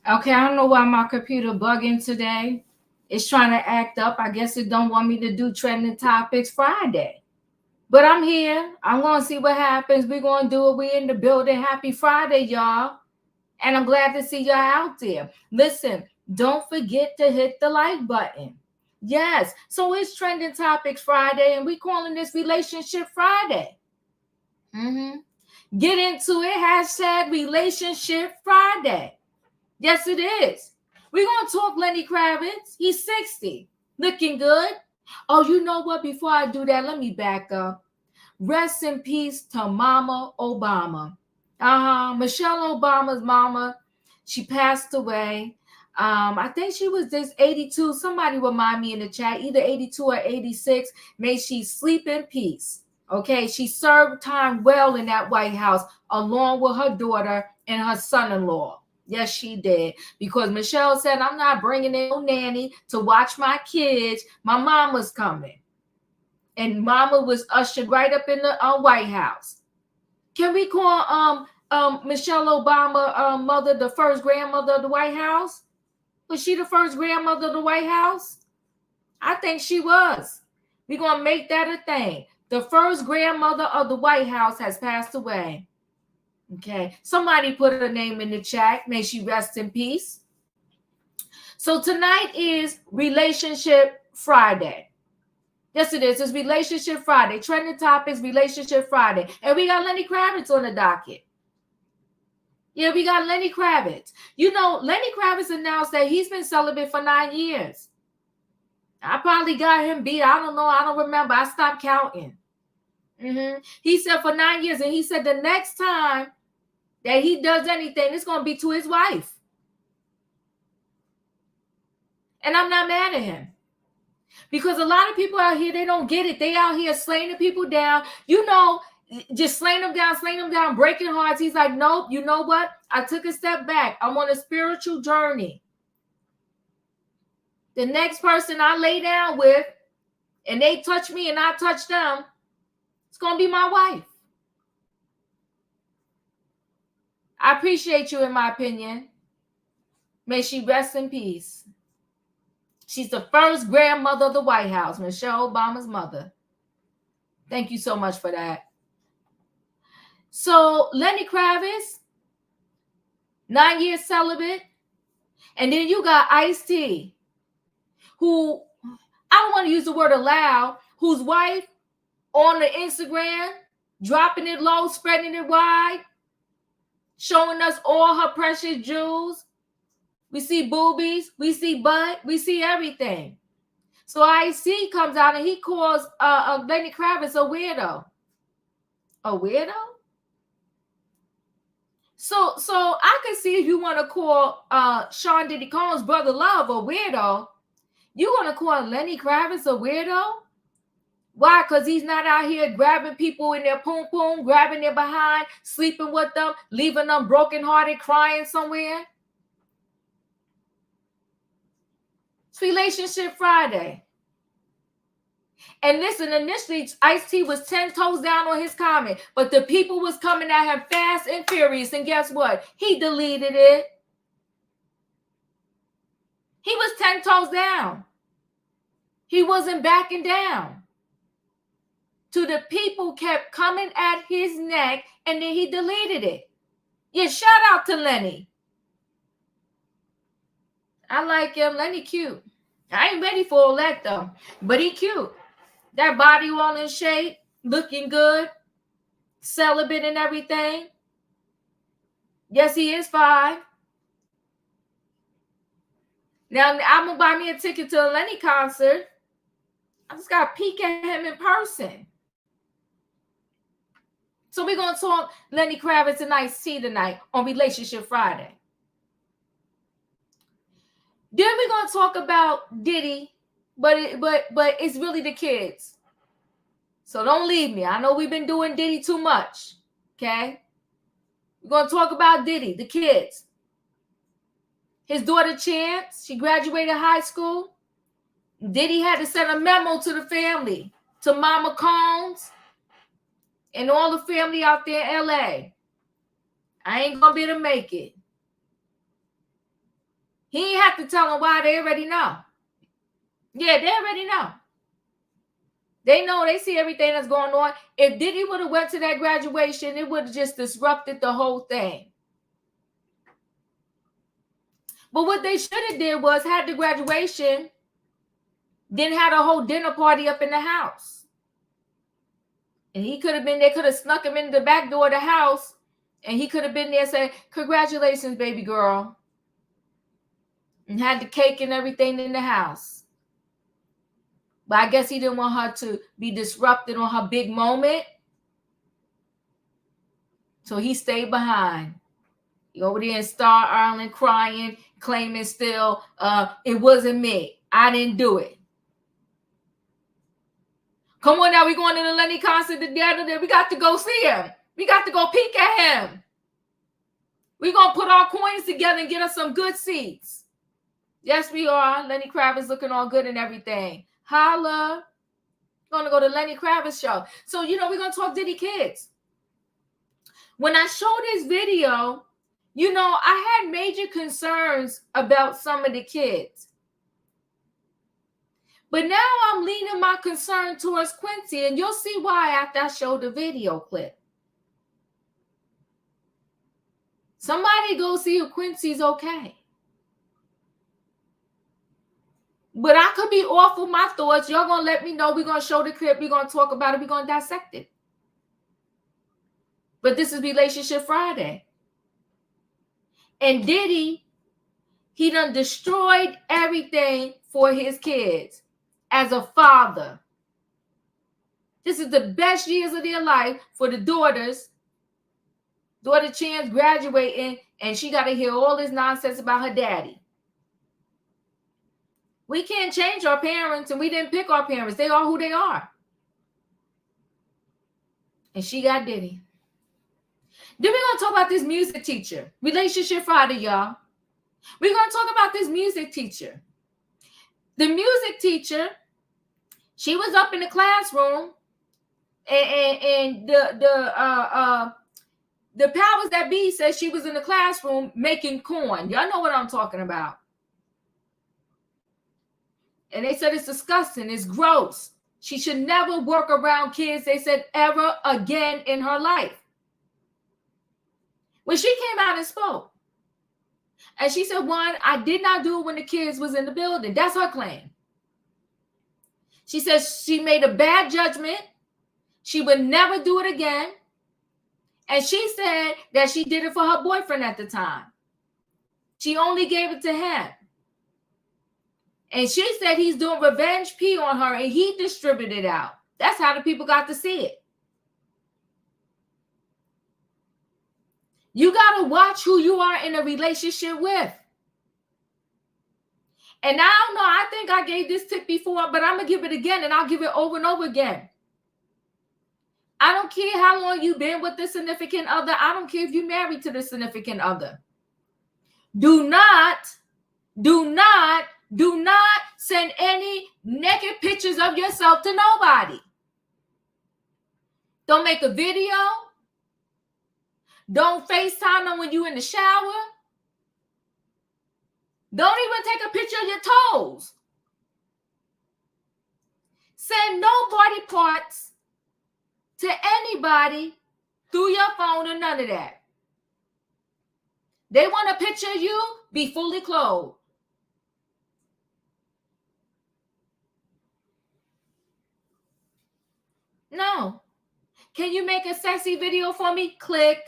Okay, I don't know why my computer bugging today. It's trying to act up. I guess it don't want me to do trending topics Friday. But I'm here. I'm going to see what happens. We're going to do it. We're in the building. Happy Friday, y'all. And I'm glad to see y'all out there. Listen, don't forget to hit the like button. Yes. So it's trending topics Friday, and we calling this Relationship Friday. Get into it. Hashtag Relationship Friday. Yes, it is. We're going to talk Lenny Kravitz. He's 60. Looking good. Oh, you know what? Before I do that, let me back up. Rest in peace to Mama Obama. Michelle Obama's mama. She passed away. I think she was just 82. Somebody remind me in the chat. Either 82 or 86. May she sleep in peace. Okay, she served time well in that White House along with her daughter and her son-in-law. Yes, she did. Because Michelle said, I'm not bringing in no nanny to watch my kids. My mama's coming. And mama was ushered right up in the White House. Can we call Michelle Obama mother the first grandmother of the White House? Was she the first grandmother of the White House? I think she was. We're going to make that a thing. The first grandmother of the White House has passed away. Okay, somebody put her name in the chat. May she rest in peace. So tonight is Relationship Friday. Yes, it is. It's Relationship Friday. Trending topics, Relationship Friday. And we got Lenny Kravitz on the docket. Yeah, we got Lenny Kravitz. You know, Lenny Kravitz announced that he's been celibate for 9 years. I probably got him beat. I don't know. I don't remember. I stopped counting. He said for 9 years. And he said the next time that he does anything, it's going to be to his wife. And I'm not mad at him. Because a lot of people out here, they don't get it. They out here slaying the people down. You know, just slaying them down, breaking hearts. He's like, nope, you know what? I took a step back. I'm on a spiritual journey. The next person I lay down with, and they touch me and I touch them, it's going to be my wife. I appreciate you, in my opinion. May she rest in peace. She's the first grandmother of the White House, Michelle Obama's mother. Thank you so much for that. So Lenny Kravitz, 9 years celibate. And then you got Ice-T, who, I don't want to use the word allow, whose wife on the Instagram, dropping it low, spreading it wide, showing us all her precious jewels. We see boobies, we see butt, we see everything. So Ice-T comes out and he calls Lenny Kravitz a weirdo. A weirdo? So I can see if you want to call Sean Diddy Combs' brother Love a weirdo, you're going to call Lenny Kravitz a weirdo? Why? Because he's not out here grabbing people in their poom poom, grabbing their behind, sleeping with them, leaving them brokenhearted, crying somewhere. It's Relationship Friday. And listen, initially, Ice-T was 10 toes down on his comment, but the people was coming at him fast and furious. And guess what? He deleted it. He was 10 toes down. He wasn't backing down. To the people kept coming at his neck, and then he deleted it. Yeah, shout out to Lenny. I like him. Lenny cute. I ain't ready for all that though, but he cute. That body all in shape, looking good, celibate and everything. Yes, he is 5. Now I'm gonna buy me a ticket to a Lenny concert. I just gotta peek at him in person. So we're gonna talk Lenny Kravitz and Ice T tonight on Relationship Friday. Then we're gonna talk about Diddy, but it's really the kids. So don't leave me. I know we've been doing Diddy too much. Okay. We're gonna talk about Diddy, the kids. His daughter Chance, she graduated high school. Diddy had to send a memo to the family, to Mama Combs and all the family out there in LA. I ain't gonna be able to make it. He ain't have to tell them why. They already know. Yeah, they already know. They know, they see everything that's going on. If Diddy would have went to that graduation, it would have just disrupted the whole thing. But what they should have did was had the graduation, then had a whole dinner party up in the house. And he could have been, they could have snuck him in the back door of the house, and he could have been there saying, congratulations, baby girl. And had the cake and everything in the house. But I guess he didn't want her to be disrupted on her big moment. So he stayed behind. He over there in Star Island crying, claiming still, it wasn't me. I didn't do it. Come on now, we going to the Lenny concert together. We got to go see him. We got to go peek at him. We're going to put our coins together and get us some good seats. Yes, we are. Lenny Kravitz looking all good and everything. Holla. Going to go to Lenny Kravitz show. So, we're going to talk Diddy kids. When I showed this video, I had major concerns about some of the kids. But now I'm leaning my concern towards Quincy, and you'll see why after I show the video clip. Somebody go see if Quincy's okay. But I could be off with my thoughts. Y'all going to let me know. We're going to show the clip. We're going to talk about it. We're going to dissect it. But this is Relationship Friday. And Diddy, he done destroyed everything for his kids as a father. This is the best years of their life for the daughters. Daughter Chance graduating, and she got to hear all this nonsense about her daddy. We can't change our parents, and we didn't pick our parents. They are who they are. And she got Diddy. Then we're going to talk about this music teacher. Relationship Friday, y'all. We're going to talk about this music teacher. The music teacher, she was up in the classroom, and the powers that be said she was in the classroom making corn. Y'all know what I'm talking about. And they said it's disgusting. It's gross. She should never work around kids, they said, ever again in her life. When she came out and spoke, and she said, one, I did not do it when the kids was in the building. That's her claim. She says she made a bad judgment. She would never do it again. And she said that she did it for her boyfriend at the time. She only gave it to him. And she said he's doing revenge pee on her, and he distributed it out. That's how the people got to see it. You got to watch who you are in a relationship with. And I don't know, I think I gave this tip before, but I'm going to give it again, and I'll give it over and over again. I don't care how long you've been with the significant other. I don't care if you're married to the significant other. Do not send any naked pictures of yourself to nobody. Don't make a video. Don't FaceTime them when you're in the shower. Don't even take a picture of your toes. Send no body parts to anybody through your phone or none of that. They want a picture of you, be fully clothed. No. Can you make a sexy video for me? Click.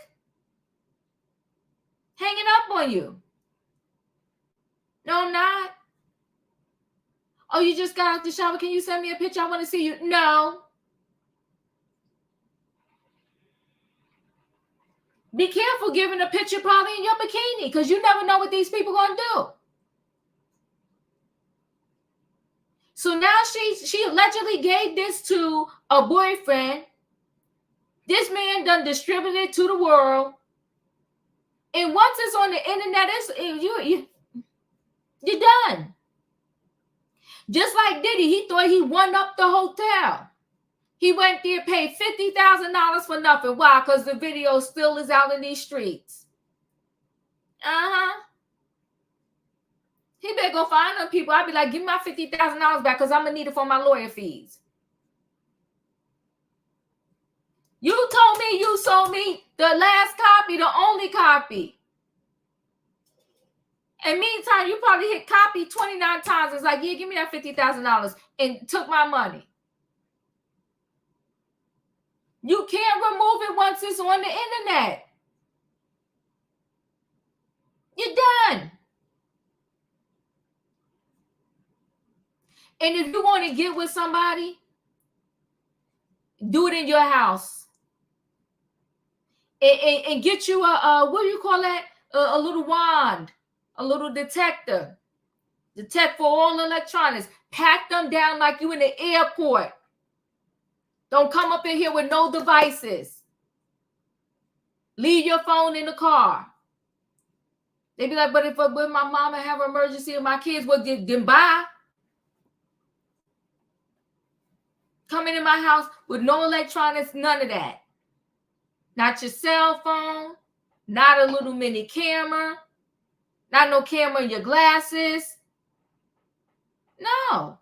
Hanging up on you. No, I'm not. Oh, you just got out the shower. Can you send me a picture? I want to see you. No. Be careful giving a picture probably in your bikini because you never know what these people going to do. So now she allegedly gave this to a boyfriend. This man done distributed it to the world. And once it's on the internet, you're done. Just like Diddy, he thought he won up the hotel. He went there, paid $50,000 for nothing. Why? Because the video still is out in these streets. He better go find them people. I'd be like, give me my $50,000 back because I'm going to need it for my lawyer fees. You told me you sold me the last copy, the only copy. And meantime, you probably hit copy 29 times. It's like, yeah, give me that $50,000 and took my money. You can't remove it once it's on the internet. You're done. And if you want to get with somebody, do it in your house. And get you a what do you call that? A little wand, a little detector. Detect for all electronics. Pack them down like you in the airport. Don't come up in here with no devices. Leave your phone in the car. They be like, but if when my mama have an emergency and my kids, well, then bye. Coming in my house with no electronics, none of that. Not your cell phone, not a little mini camera, not no camera in your glasses. No.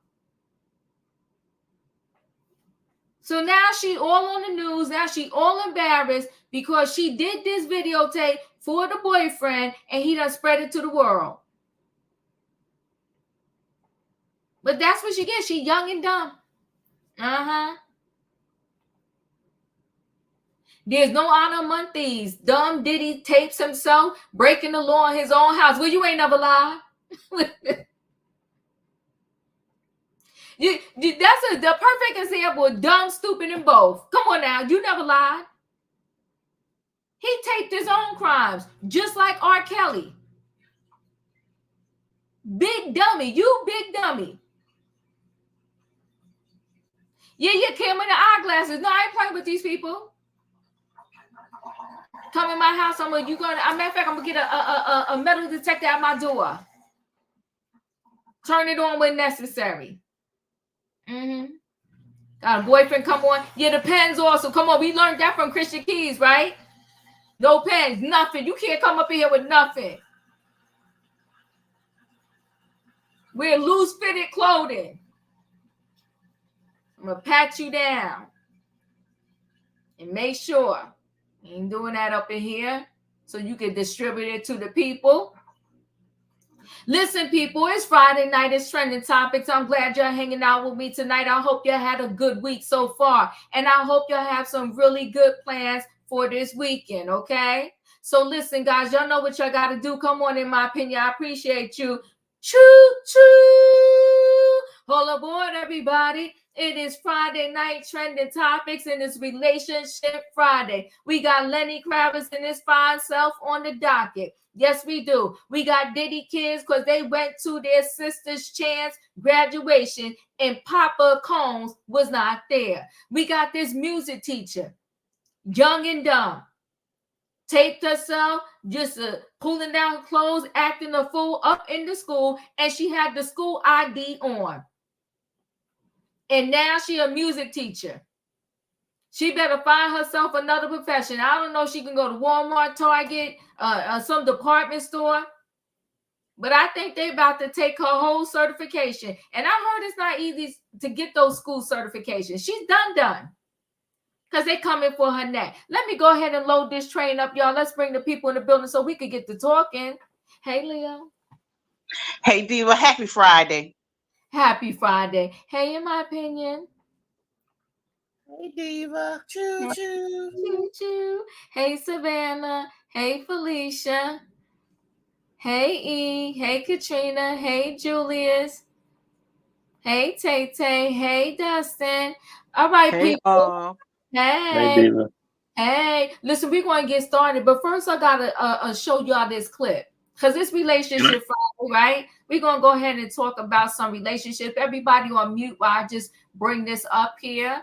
So now she all on the news. Now she all embarrassed because she did this videotape for the boyfriend and he done spread it to the world. But that's what she gets. She young and dumb. There's no honor among thieves. Dumb Diddy tapes himself breaking the law in his own house. Well, you ain't never lied. That's the perfect example of dumb, stupid, and both. Come on now. You never lied. He taped his own crimes, just like R. Kelly. Big dummy. You big dummy. Yeah, you came with the eyeglasses. No, I ain't playing with these people. Come in my house. Matter of fact, I'm gonna get a metal detector at my door. Turn it on when necessary. Got a boyfriend come on. Yeah, the pens also. Come on, we learned that from Christian Keys, right? No pens, nothing. You can't come up in here with nothing. Wear loose-fitted clothing. I'm gonna pat you down and make sure you ain't doing that up in here so you can distribute it to the people. Listen, people, it's Friday night. It's Trending Topics. I'm glad you're hanging out with me tonight. I hope you had a good week so far. And I hope you have some really good plans for this weekend, okay? So listen, guys, y'all know what y'all got to do. Come on, in my opinion. I appreciate you. Choo-choo! All aboard, everybody. It is Friday night Trending Topics, and it's Relationship Friday. We got Lenny Kravitz and his fine self on the docket. Yes, we do. We got Diddy kids because they went to their sister's chance graduation and Papa Combs was not there. We got this music teacher, young and dumb, taped herself, just pulling down clothes, acting a fool up in the school, and she had the school ID on. And now she a music teacher. She better find herself another profession. I don't know if she can go to Walmart, Target, some department store. But I think they about to take her whole certification. And I heard it's not easy to get those school certifications. She's done. because they coming for her neck. Let me go ahead and load this train up, y'all. Let's bring the people in the building so we could get to talking. Hey, Leo. Hey, Diva. Happy Friday. Happy Friday. Hey, in my opinion. Hey, Diva. Choo choo. Choo choo. Hey, Savannah. Hey, Felicia. Hey, E. Hey, Katrina. Hey, Julius. Hey, Tay Tay. Hey, Dustin. All right, Hey, people. Hey. Diva. Hey. Listen, we're going to get started. But first, I got to show y'all this clip. Because it's Relationship Friday, right? We're going to go ahead and talk about some relationships. Everybody on mute while I just bring this up here.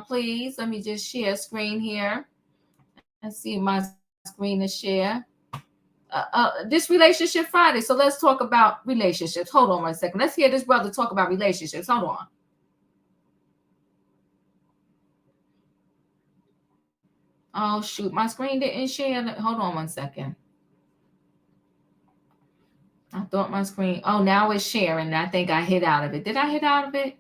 Please, let me just share screen here. Let's see my screen to share. This Relationship Friday. So let's talk about relationships. Hold on one second. Let's hear this brother talk about relationships. Hold on. Oh, shoot. My screen didn't share. Hold on one second. I thought my screen. Oh, now it's sharing. I think I hit out of it. Did I hit out of it?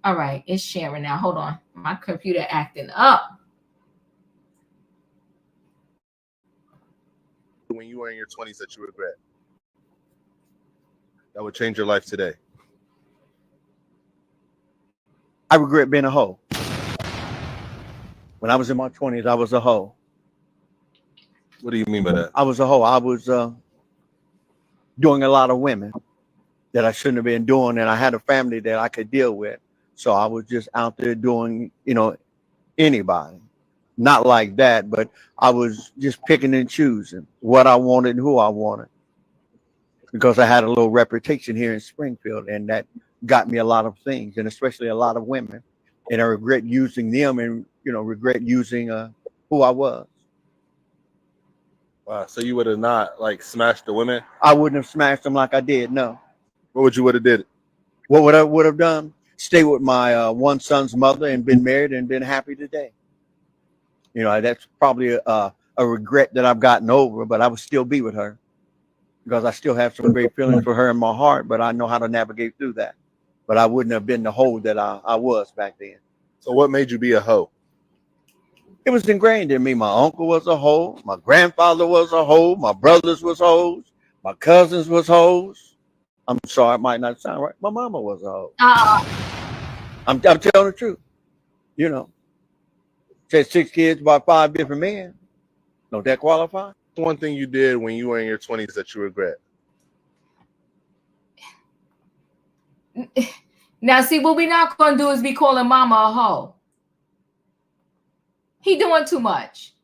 All right. It's sharing now. Hold on. My computer acting up. When you were in your 20s that you regret? That would change your life today. I regret being a hoe. When I was in my 20s, I was a hoe. What do you mean by that? I was a hoe. I was doing a lot of women that I shouldn't have been doing, and I had a family that I could deal with. So I was just out there doing, anybody. Not like that, but I was just picking and choosing what I wanted and who I wanted. Because I had a little reputation here in Springfield, and that got me a lot of things, and especially a lot of women. And I regret using them and, regret using who I was. Wow. So you would have not smashed the women? I wouldn't have smashed them like I did, no. What would you have did? What would I have done? Stay with my one son's mother and been married and been happy today. That's probably a regret that I've gotten over, but I would still be with her because I still have some great feelings for her in my heart, but I know how to navigate through that. But I wouldn't have been the hoe that I was back then. So what made you be a hoe? It was ingrained in me. My uncle was a hoe. My grandfather was a hoe. My brothers was hoes. My cousins was hoes. I'm sorry, it might not sound right. My mama was a hoe. I'm telling the truth. Said 6 kids by 5 different men. Don't that qualify? One thing you did when you were in your 20s that you regret? Now, see, what we're not going to do is be calling mama a hoe. He doing too much.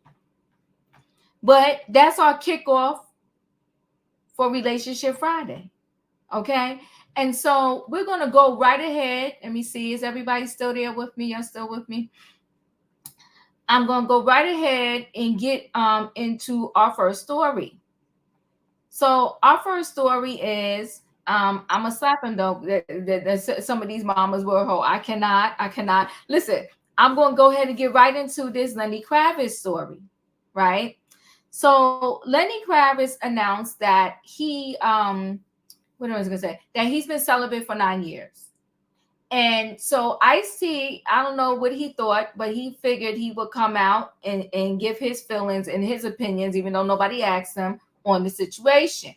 But that's our kickoff for Relationship Friday. Okay? And so we're going to go right ahead. Let me see. Is everybody still there with me? You're still with me? I'm going to go right ahead and get into our first story. So our first story is, I'm a slap him though. Some of these mamas were hoe. I cannot. Listen, I'm going to go ahead and get right into this Lenny Kravitz story, right? So Lenny Kravitz announced that he, what was I going to say? That he's been celibate for 9 years. And so Ice-T, I don't know what he thought, but he figured he would come out and give his feelings and his opinions, even though nobody asked him, on the situation.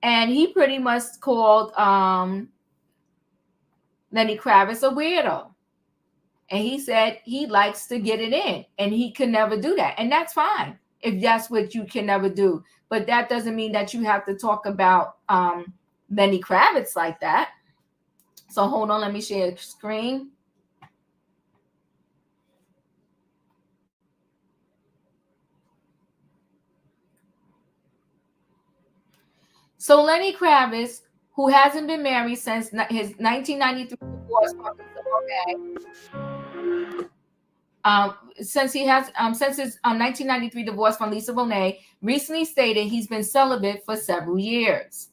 And he pretty much called Lenny Kravitz a weirdo. And he said he likes to get it in, and he can never do that. And that's fine if that's what you can never do. But that doesn't mean that you have to talk about Lenny Kravitz like that. So hold on, let me share the screen. So Lenny Kravitz, who hasn't been married since his 1993 divorce from Lisa Bonet, since his 1993 divorce from Lisa Bonet, recently stated he's been celibate for several years.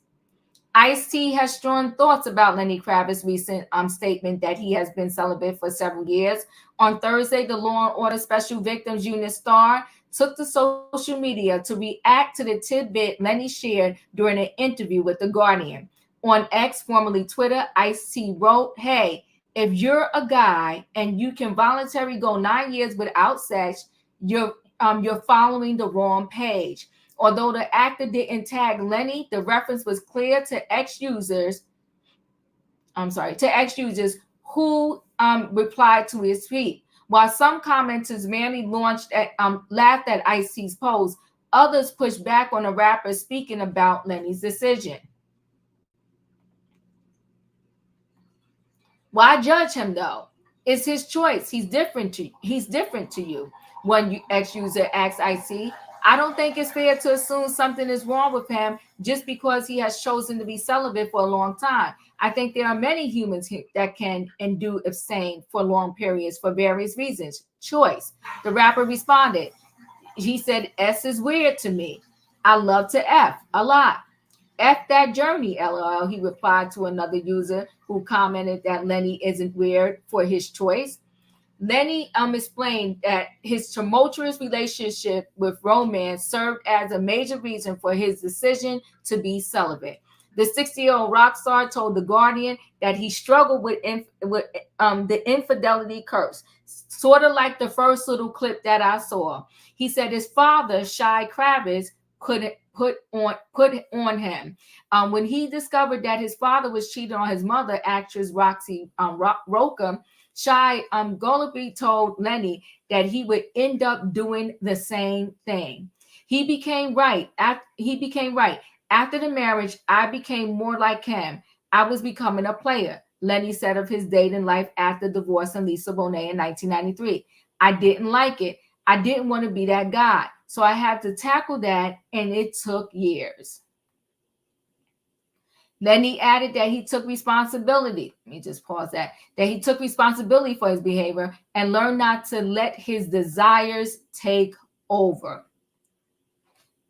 Ice-T has strong thoughts about Lenny Kravitz's recent statement that he has been celibate for several years. On Thursday, the Law and Order Special Victims Unit star took to social media to react to the tidbit Lenny shared during an interview with The Guardian. On X, formerly Twitter, Ice-T wrote, "Hey, If you're a guy and you can voluntarily go 9 years without sex, you're following the wrong page. Although the actor didn't tag Lenny, the reference was clear to ex-users. Who replied to his tweet. While some commenters merely laughed at Ice-T's post, others pushed back on the rapper speaking about Lenny's decision. Why judge him though? It's his choice. He's different to you. When you ex-user asks IC, I don't think it's fair to assume something is wrong with him just because he has chosen to be celibate for a long time. I think there are many humans that can and do abstain for long periods for various reasons. Choice. The rapper responded. He said, S is weird to me. I love to F a lot. F that journey, LOL, he replied to another user who commented that Lenny isn't weird for his choice. Lenny explained that his tumultuous relationship with romance served as a major reason for his decision to be celibate. The 60-year-old rock star told The Guardian that he struggled with the infidelity curse, sort of like the first little clip that I saw. He said his father, Lenny Kravitz, couldn't put on him. When he discovered that his father was cheating on his mother, actress Roxy Roca, Shy Golaby told Lenny that he would end up doing the same thing. He became right. After the marriage, I became more like him. I was becoming a player, Lenny said of his dating life after divorcing Lisa Bonet in 1993. I didn't like it. I didn't want to be that guy. So I had to tackle that, and it took years. Lenny added that he took responsibility. Let me just pause that he took responsibility for his behavior and learned not to let his desires take over.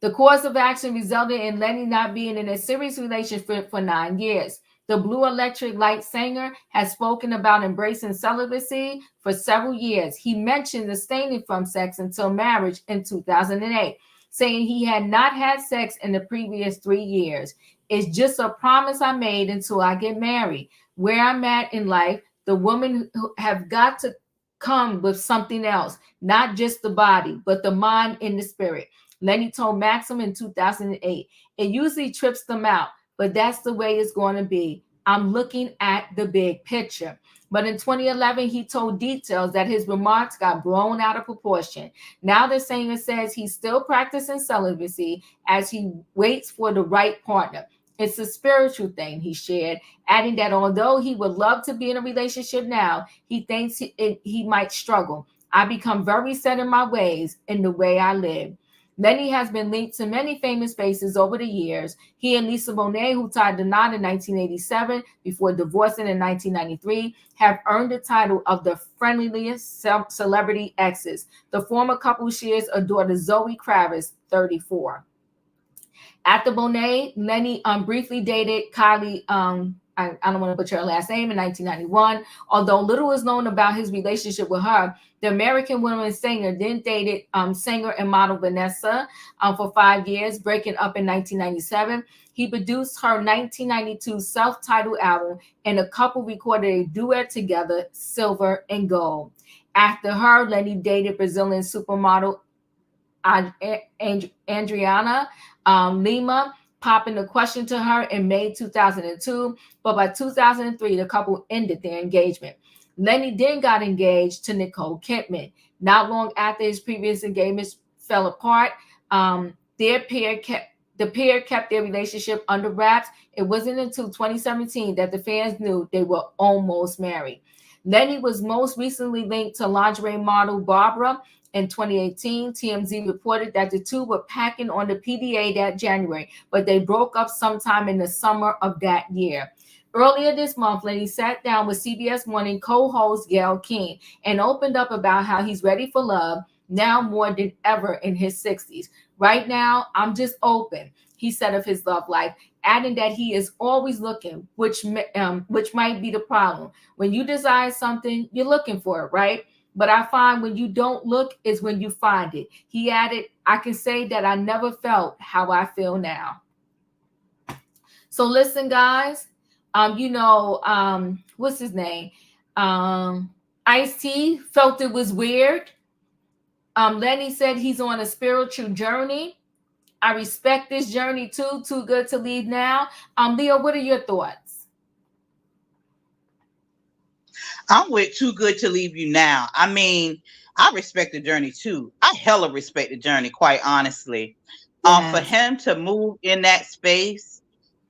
The course of action resulted in Lenny not being in a serious relationship for 9 years. The Blue Electric Light singer has spoken about embracing celibacy for several years. He mentioned abstaining from sex until marriage in 2008, saying he had not had sex in the previous 3 years. It's just a promise I made until I get married. Where I'm at in life, the women have got to come with something else, not just the body, but the mind and the spirit. Lenny told Maxim in 2008, it usually trips them out, but that's the way it's going to be. I'm looking at the big picture. But in 2011, he told Details that his remarks got blown out of proportion. Now the singer says he's still practicing celibacy as he waits for the right partner. It's a spiritual thing, he shared, adding that although he would love to be in a relationship now, he thinks he might struggle. I become very set in my ways in the way I live. Lenny has been linked to many famous faces over the years. He and Lisa Bonet, who tied the knot in 1987 before divorcing in 1993, have earned the title of the friendliest celebrity exes. The former couple shares a daughter, Zoe Kravitz, 34. After Bonet, Lenny briefly dated Kylie, I don't want to butcher her last name, in 1991. Although little is known about his relationship with her, the American woman singer then dated singer and model Vanessa for 5 years, breaking up in 1997. He produced her 1992 self-titled album, and the couple recorded a duet together, Silver and Gold. After her, Lenny dated Brazilian supermodel Adriana Lima, popping the question to her in May 2002, but by 2003, the couple ended their engagement. Lenny then got engaged to Nicole Kidman. Not long after his previous engagements fell apart, the pair kept their relationship under wraps. It wasn't until 2017 that the fans knew they were almost married. Lenny was most recently linked to lingerie model Barbara. In 2018, TMZ reported that the two were packing on the PDA that January, but they broke up sometime in the summer of that year. Earlier this month, Lenny sat down with CBS Morning co-host Gayle King and opened up about how he's ready for love now more than ever in his 60s. Right now, I'm just open, he said of his love life, adding that he is always looking, which might be the problem. When you desire something, you're looking for it, right? But I find when you don't look is when you find it. He added, I can say that I never felt how I feel now. So listen, guys, what's his name? Ice-T felt it was weird. Lenny said he's on a spiritual journey. I respect this journey too. Too good to leave now. Leo, what are your thoughts? I'm with too good to leave you now. I mean, I respect the journey too. I hella respect the journey, quite honestly. For Yes. him to move in that space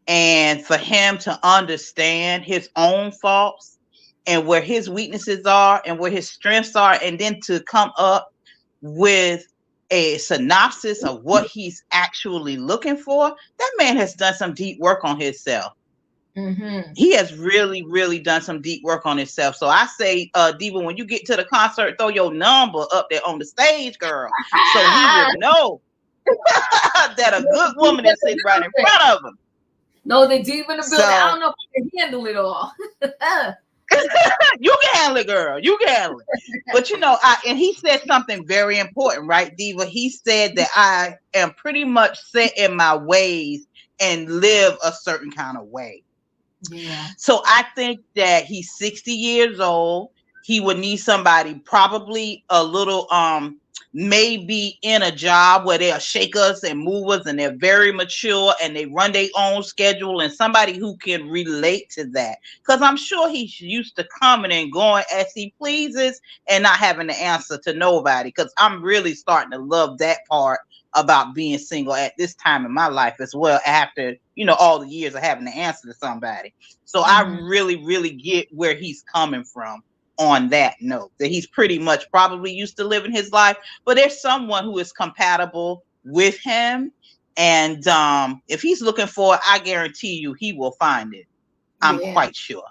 and for him to understand his own faults and where his weaknesses are and where his strengths are, and then to come up with a synopsis of what he's actually looking for, that man has done some deep work on himself. Mm-hmm. He has really, really done some deep work on himself. So I say, Diva, when you get to the concert, throw your number up there on the stage, girl, so he would know that a good woman is sitting right in front of him. No, the deep in the building. I So don't know if I can handle it all. you can handle it, girl. You can handle it. But you know, and he said something very important, right, Diva? He said that I am pretty much set in my ways and live a certain kind of way. Yeah. So I think that he's 60 years old. He would need somebody probably a little maybe in a job where they are shakers and movers and they're very mature and they run their own schedule, and somebody who can relate to that. Because I'm sure he's used to coming and going as he pleases and not having to answer to nobody. Because I'm really starting to love that part about being single at this time in my life as well, after, you know, all the years of having to answer to somebody. So I really, really get where he's coming from on that note, that he's pretty much probably used to living his life, but there's someone who is compatible with him. And if he's looking for it, I guarantee you he will find it. I'm quite sure.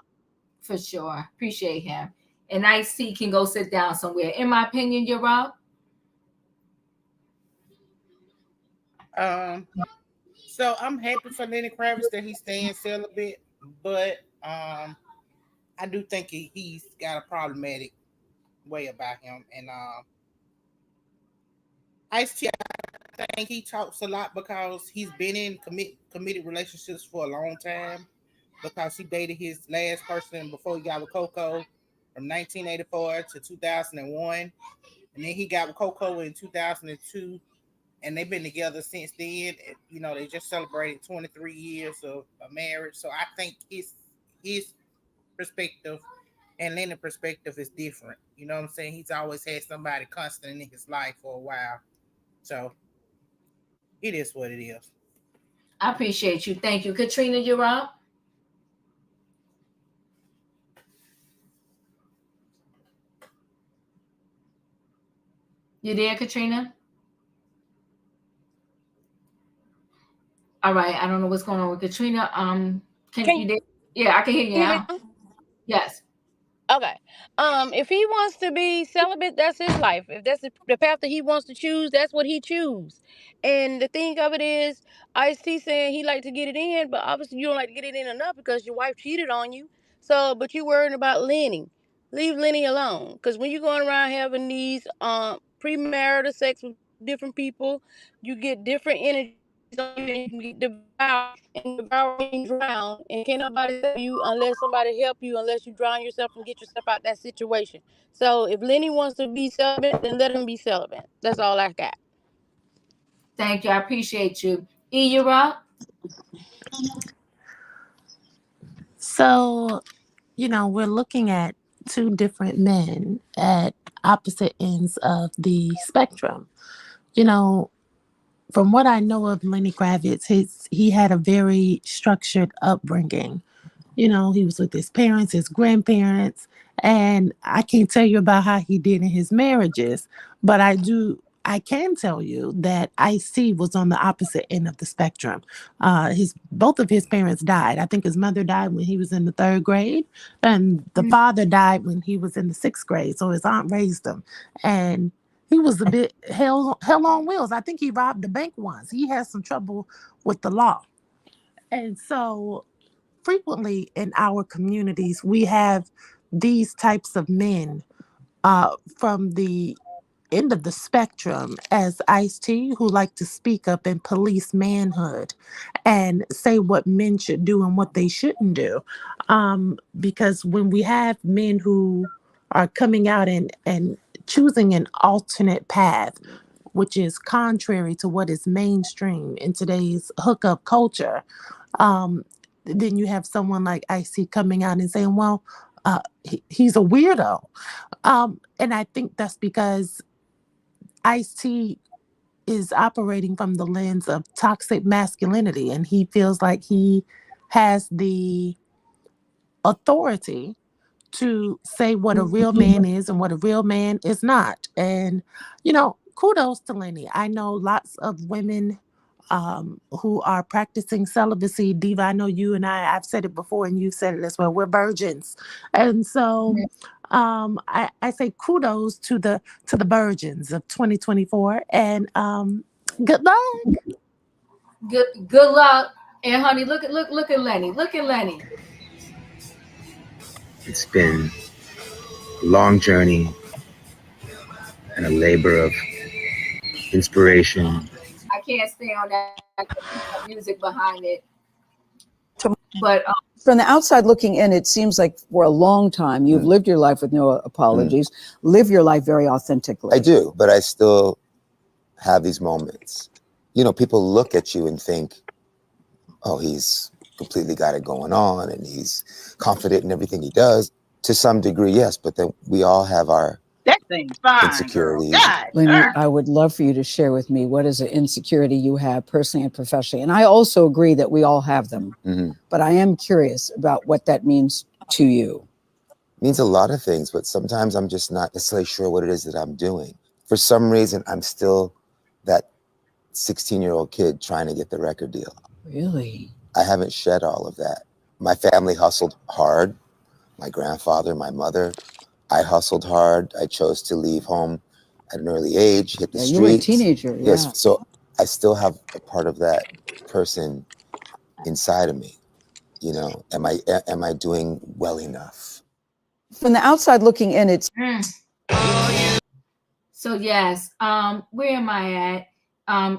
For sure. Appreciate him. And Ice-T can go sit down somewhere. In my opinion, you're wrong. So I'm happy for Lenny Kravitz that he's staying celibate, but I do think he's got a problematic way about him. And Ice-T, I think he talks a lot because he's been in committed relationships for a long time, because he dated his last person before he got with Coco from 1984 to 2001. And then he got with Coco in 2002. And they've been together since then. You know, they just celebrated 23 years of marriage. So I think his perspective and Lenny's perspective is different. You know what I'm saying? He's always had somebody constant in his life for a while. So it is what it is. I appreciate you. Thank you. Katrina, you're up. You there, Katrina? All right. I don't know what's going on with Katrina. Can you? Yeah, I can hear you now. Yes. Okay. If he wants to be celibate, that's his life. If that's the path that he wants to choose, that's what he choose. And the thing of it is, Ice-T saying he like to get it in, but obviously you don't like to get it in enough because your wife cheated on you. So, but you worrying about Lenny. Leave Lenny alone. Because when you're going around having these premarital sex with different people, you get different energies on you and you can get devoured, and devour and drown, and can't nobody save you unless somebody help you, unless you drown yourself and get yourself out that situation. So if Lenny wants to be celibate, then let him be celibate. That's all I got. Thank you. I appreciate you. E, you're up. So, we're looking at two different men at opposite ends of the spectrum. From what I know of Lenny Kravitz, he had a very structured upbringing. He was with his parents, his grandparents, and I can't tell you about how he did in his marriages, but I can tell you that Ice-T was on the opposite end of the spectrum. Both of his parents died. I think his mother died when he was in the 3rd grade, and the father died when he was in the 6th grade. So his aunt raised him, and he was a bit hell on wheels. I think he robbed a bank once. He has some trouble with the law, and so frequently in our communities we have these types of men from the end of the spectrum as Ice-T, who like to speak up and police manhood and say what men should do and what they shouldn't do. Because when we have men who are coming out and choosing an alternate path, which is contrary to what is mainstream in today's hookup culture, then you have someone like Ice-T coming out and saying, well, he's a weirdo. And I think that's because Ice-T is operating from the lens of toxic masculinity, and he feels like he has the authority to say what a real man is and what a real man is not. And, kudos to Lenny. I know lots of women who are practicing celibacy. Diva, I know you and I've said it before and you've said it as well. We're virgins. And so I say kudos to the virgins of 2024, and good luck. Good luck. And honey, look at Lenny. Look at Lenny. It's been a long journey and a labor of inspiration. I can't stay on that music behind it. But from the outside looking in, it seems like for a long time you've lived your life with no apologies, live your life very authentically. I do, but I still have these moments. People look at you and think, oh, he's completely got it going on and he's confident in everything he does. To some degree, yes, but then we all have our That thing's fine. insecurities. Lenny, I would love for you to share with me what is an insecurity you have personally and professionally. And I also agree that we all have them, but I am curious about what that means to you. It means a lot of things, but sometimes I'm just not necessarily sure what it is that I'm doing. For some reason, I'm still that 16-year-old kid trying to get the record deal. Really? I haven't shed all of that. My family hustled hard. My grandfather, my mother. I hustled hard. I chose to leave home at an early age, hit the streets. You were a teenager. Yes, Yeah. so I still have a part of that person inside of me. Am I doing well enough? From the outside looking in, it's so yes. Where am I at?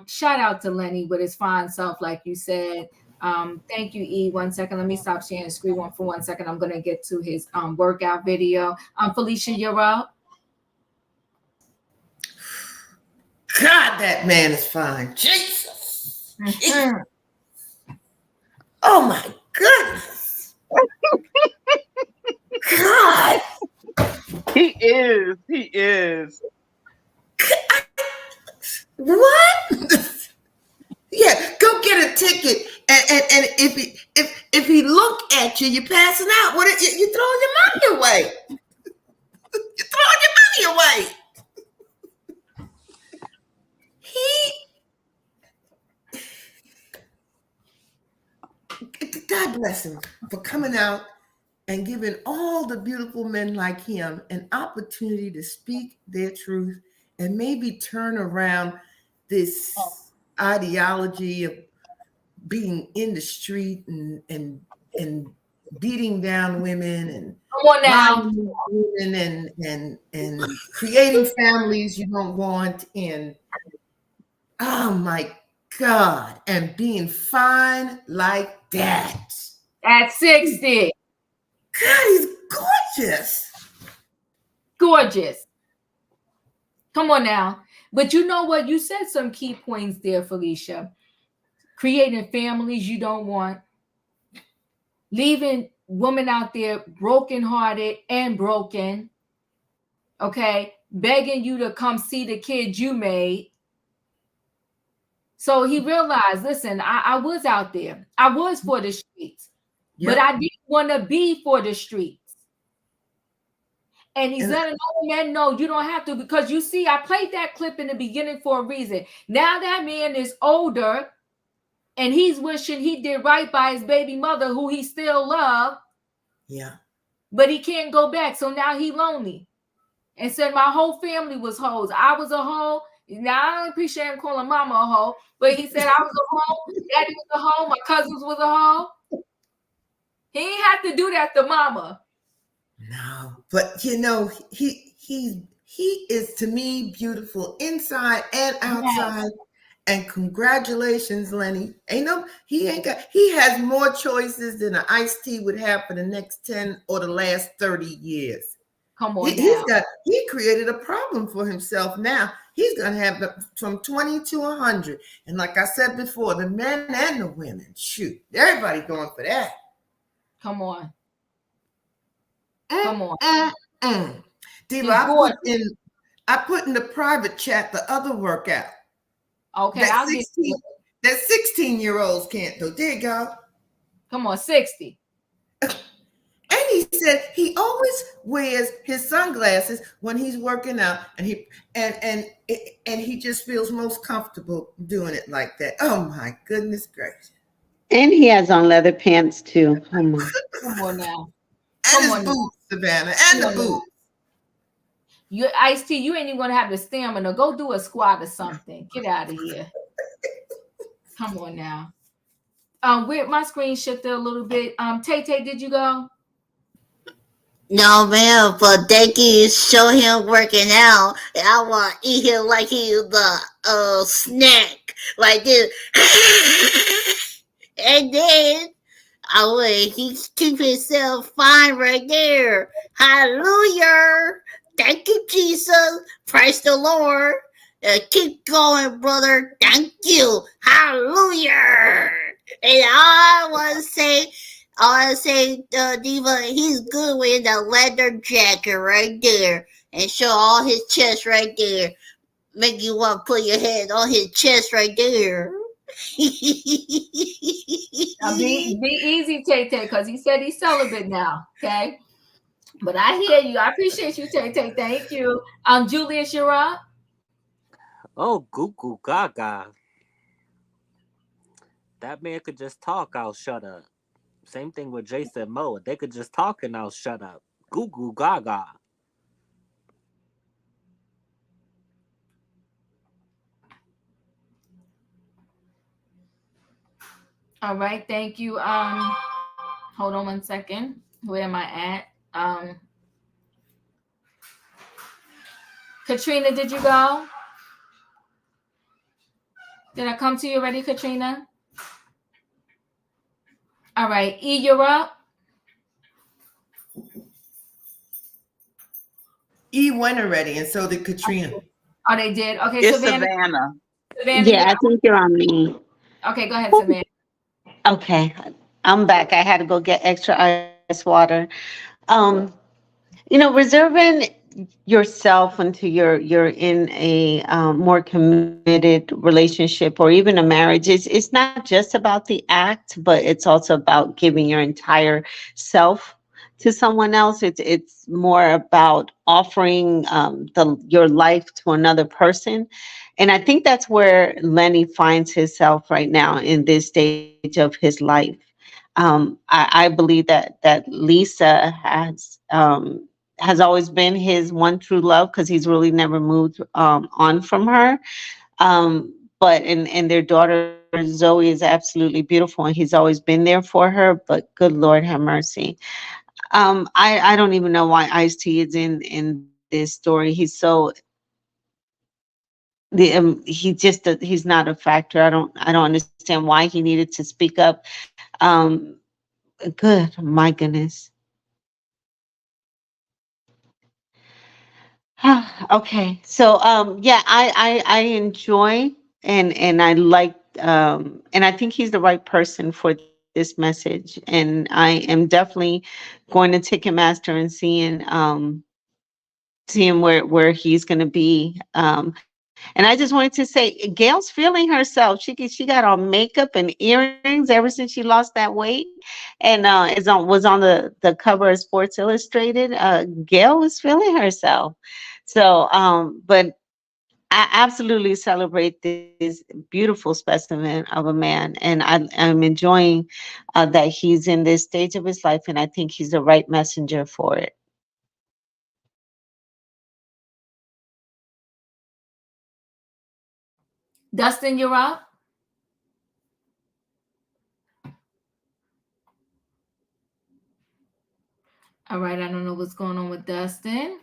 Shout out to Lenny with his fine self, like you said. Thank you, E. 1 second. Let me stop sharing the screen for 1 second. I'm gonna get to his workout video. Felicia, you're up. God, that man is fine. Jesus. Oh my goodness. God. He is. What? Yeah, go get a ticket, and if he look at you, you're passing out. What you throwing your money away? You're throwing your money away. God bless him for coming out and giving all the beautiful men like him an opportunity to speak their truth and maybe turn around this ideology of being in the street and beating down women and come on now, women and creating families you don't want, and oh my God, and being fine like that at 60. God, he's gorgeous. Come on now. But you know what? You said some key points there, Felicia. Creating families you don't want. Leaving women out there brokenhearted and broken. Okay? Begging you to come see the kid you made. So he realized, listen, I was out there. I was for the streets. Yep. But I didn't want to be for the streets. And he's letting all men know you don't have to, because you see, I played that clip in the beginning for a reason. Now that man is older and he's wishing he did right by his baby mother, who he still loved. Yeah. But he can't go back. So now he's lonely. And said, my whole family was hoes. I was a hoe. Now, I don't appreciate him calling mama a hoe, but he said I was a hoe. Daddy was a hoe. My cousins was a hoe. He ain't have to do that to mama. No, but you know, he's He is to me beautiful inside and Yes. outside. And congratulations, Lenny. He has more choices than an iced tea would have for the next 10 or the last 30 years. Come on now. He created a problem for himself now. He's gonna have from 20 to 100. And like I said before, the men and the women, shoot, everybody going for that. Come on. Come on. Diva, I put in the private chat the other workout. Okay, that 16-year-olds can't do. There you go. Come on, 60. And he said he always wears his sunglasses when he's working out, and he just feels most comfortable doing it like that. Oh my goodness gracious! And he has on leather pants too. Come on now. And his boots, Savannah, and the boots. You Ice T, you ain't even gonna have the stamina. Go do a squat or something. Get out of here. Come on now. Where my screen shifted a little bit. Tay, did you go? No, man, but they can show him working out, and I want to eat him like he was a snack, like this. And then he keep himself fine right there. Hallelujah. Thank you, Jesus. Praise the Lord. Keep going, brother. Thank you. Hallelujah. And I want to say, Diva, he's good with the leather jacket right there, and show all his chest right there. Make you want to put your head on his chest right there. Now be easy, Tay, because he said he's celibate now. Okay, but I hear you. I appreciate you, Tay. Thank you. Julius, you're up. Oh, goo goo gaga. That man could just talk, I'll shut up. Same thing with Jason Moe. They could just talk and I'll shut up. Goo goo gaga. All right, thank you. Hold on one second. Where am I at? Katrina, did you go? Did I come to you already, Katrina? All right, E, you're up. E went already, and so did Katrina. Oh, they did? Okay, It's Savannah. Yeah, I think you're on me. Okay, go ahead, Savannah. Okay, I'm back. I had to go get extra ice water. Reserving yourself until you're in a more committed relationship or even a marriage, it's not just about the act, but it's also about giving your entire self to someone else. It's more about offering your life to another person. And I think that's where Lenny finds himself right now in this stage of his life. I believe that Lisa has always been his one true love, because he's really never moved on from her. But their daughter Zoe is absolutely beautiful, and he's always been there for her. But good Lord have mercy. I don't even know why Ice-T is in this story. He's so he's not a factor. I don't understand why he needed to speak up. Good, my goodness. Okay, so yeah, I enjoy and I like and I think he's the right person for this message, and I am definitely going to Ticketmaster and seeing where he's going to be. And I just wanted to say, Gail's feeling herself. She got on makeup and earrings ever since she lost that weight, and was on the cover of Sports Illustrated. Gail was feeling herself. So, but I absolutely celebrate this beautiful specimen of a man, and I'm enjoying that he's in this stage of his life, and I think he's the right messenger for it. Dustin, you're up. All right, I don't know what's going on with Dustin.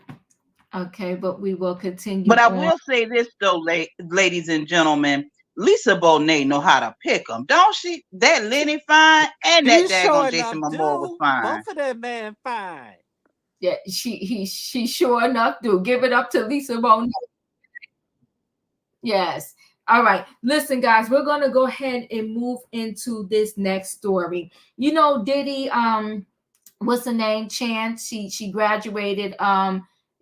Okay, but we will continue. But I on. will say this though, ladies and gentlemen, Lisa Bonet know how to pick them, don't she? That Lenny fine and that He daggone sure Jason enough Momoa was do. fine. Both of them man fine. Yeah, she sure enough do. Give it up to Lisa Bonet. Yes. All right. Listen, guys, we're gonna go ahead and move into this next story. You know, Diddy, what's her name? Chance. She graduated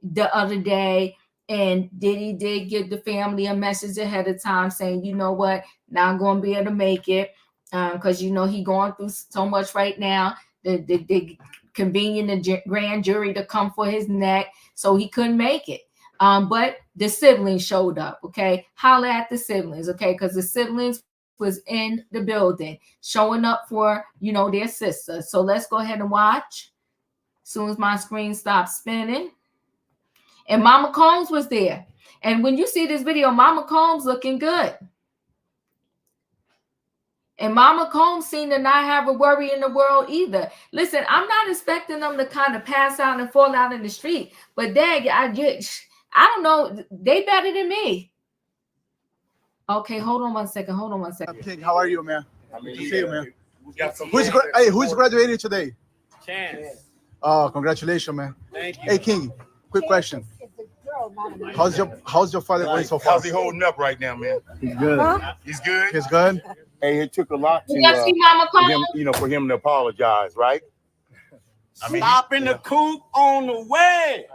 the other day, and Diddy did give the family a message ahead of time saying, you know what, not gonna be able to make it. Because you know he going through so much right now. The convening the grand jury to come for his neck, so he couldn't make it. But the siblings showed up. Okay, holla at the siblings. Okay, because the siblings was in the building showing up for, you know, their sister. So let's go ahead and watch. As soon as my screen stops spinning, and Mama Combs was there. And when you see this video, Mama Combs looking good. And Mama Combs seemed to not have a worry in the world either. Listen, I'm not expecting them to kind of pass out and fall out in the street, but dang, I don't know. They better than me. Okay, hold on one second. King, how are you, man? Good to see you, man. Who's graduating today? Chance. Oh, congratulations, man. Thank you. Hey, King, quick question. How's your father going so far? How's he holding up right now, man? He's good. Huh? He's good. He's good. Hey, it took a lot to, You see Mama for him, Combs? you know, for him to apologize, right? I mean, stop in the coop on the way.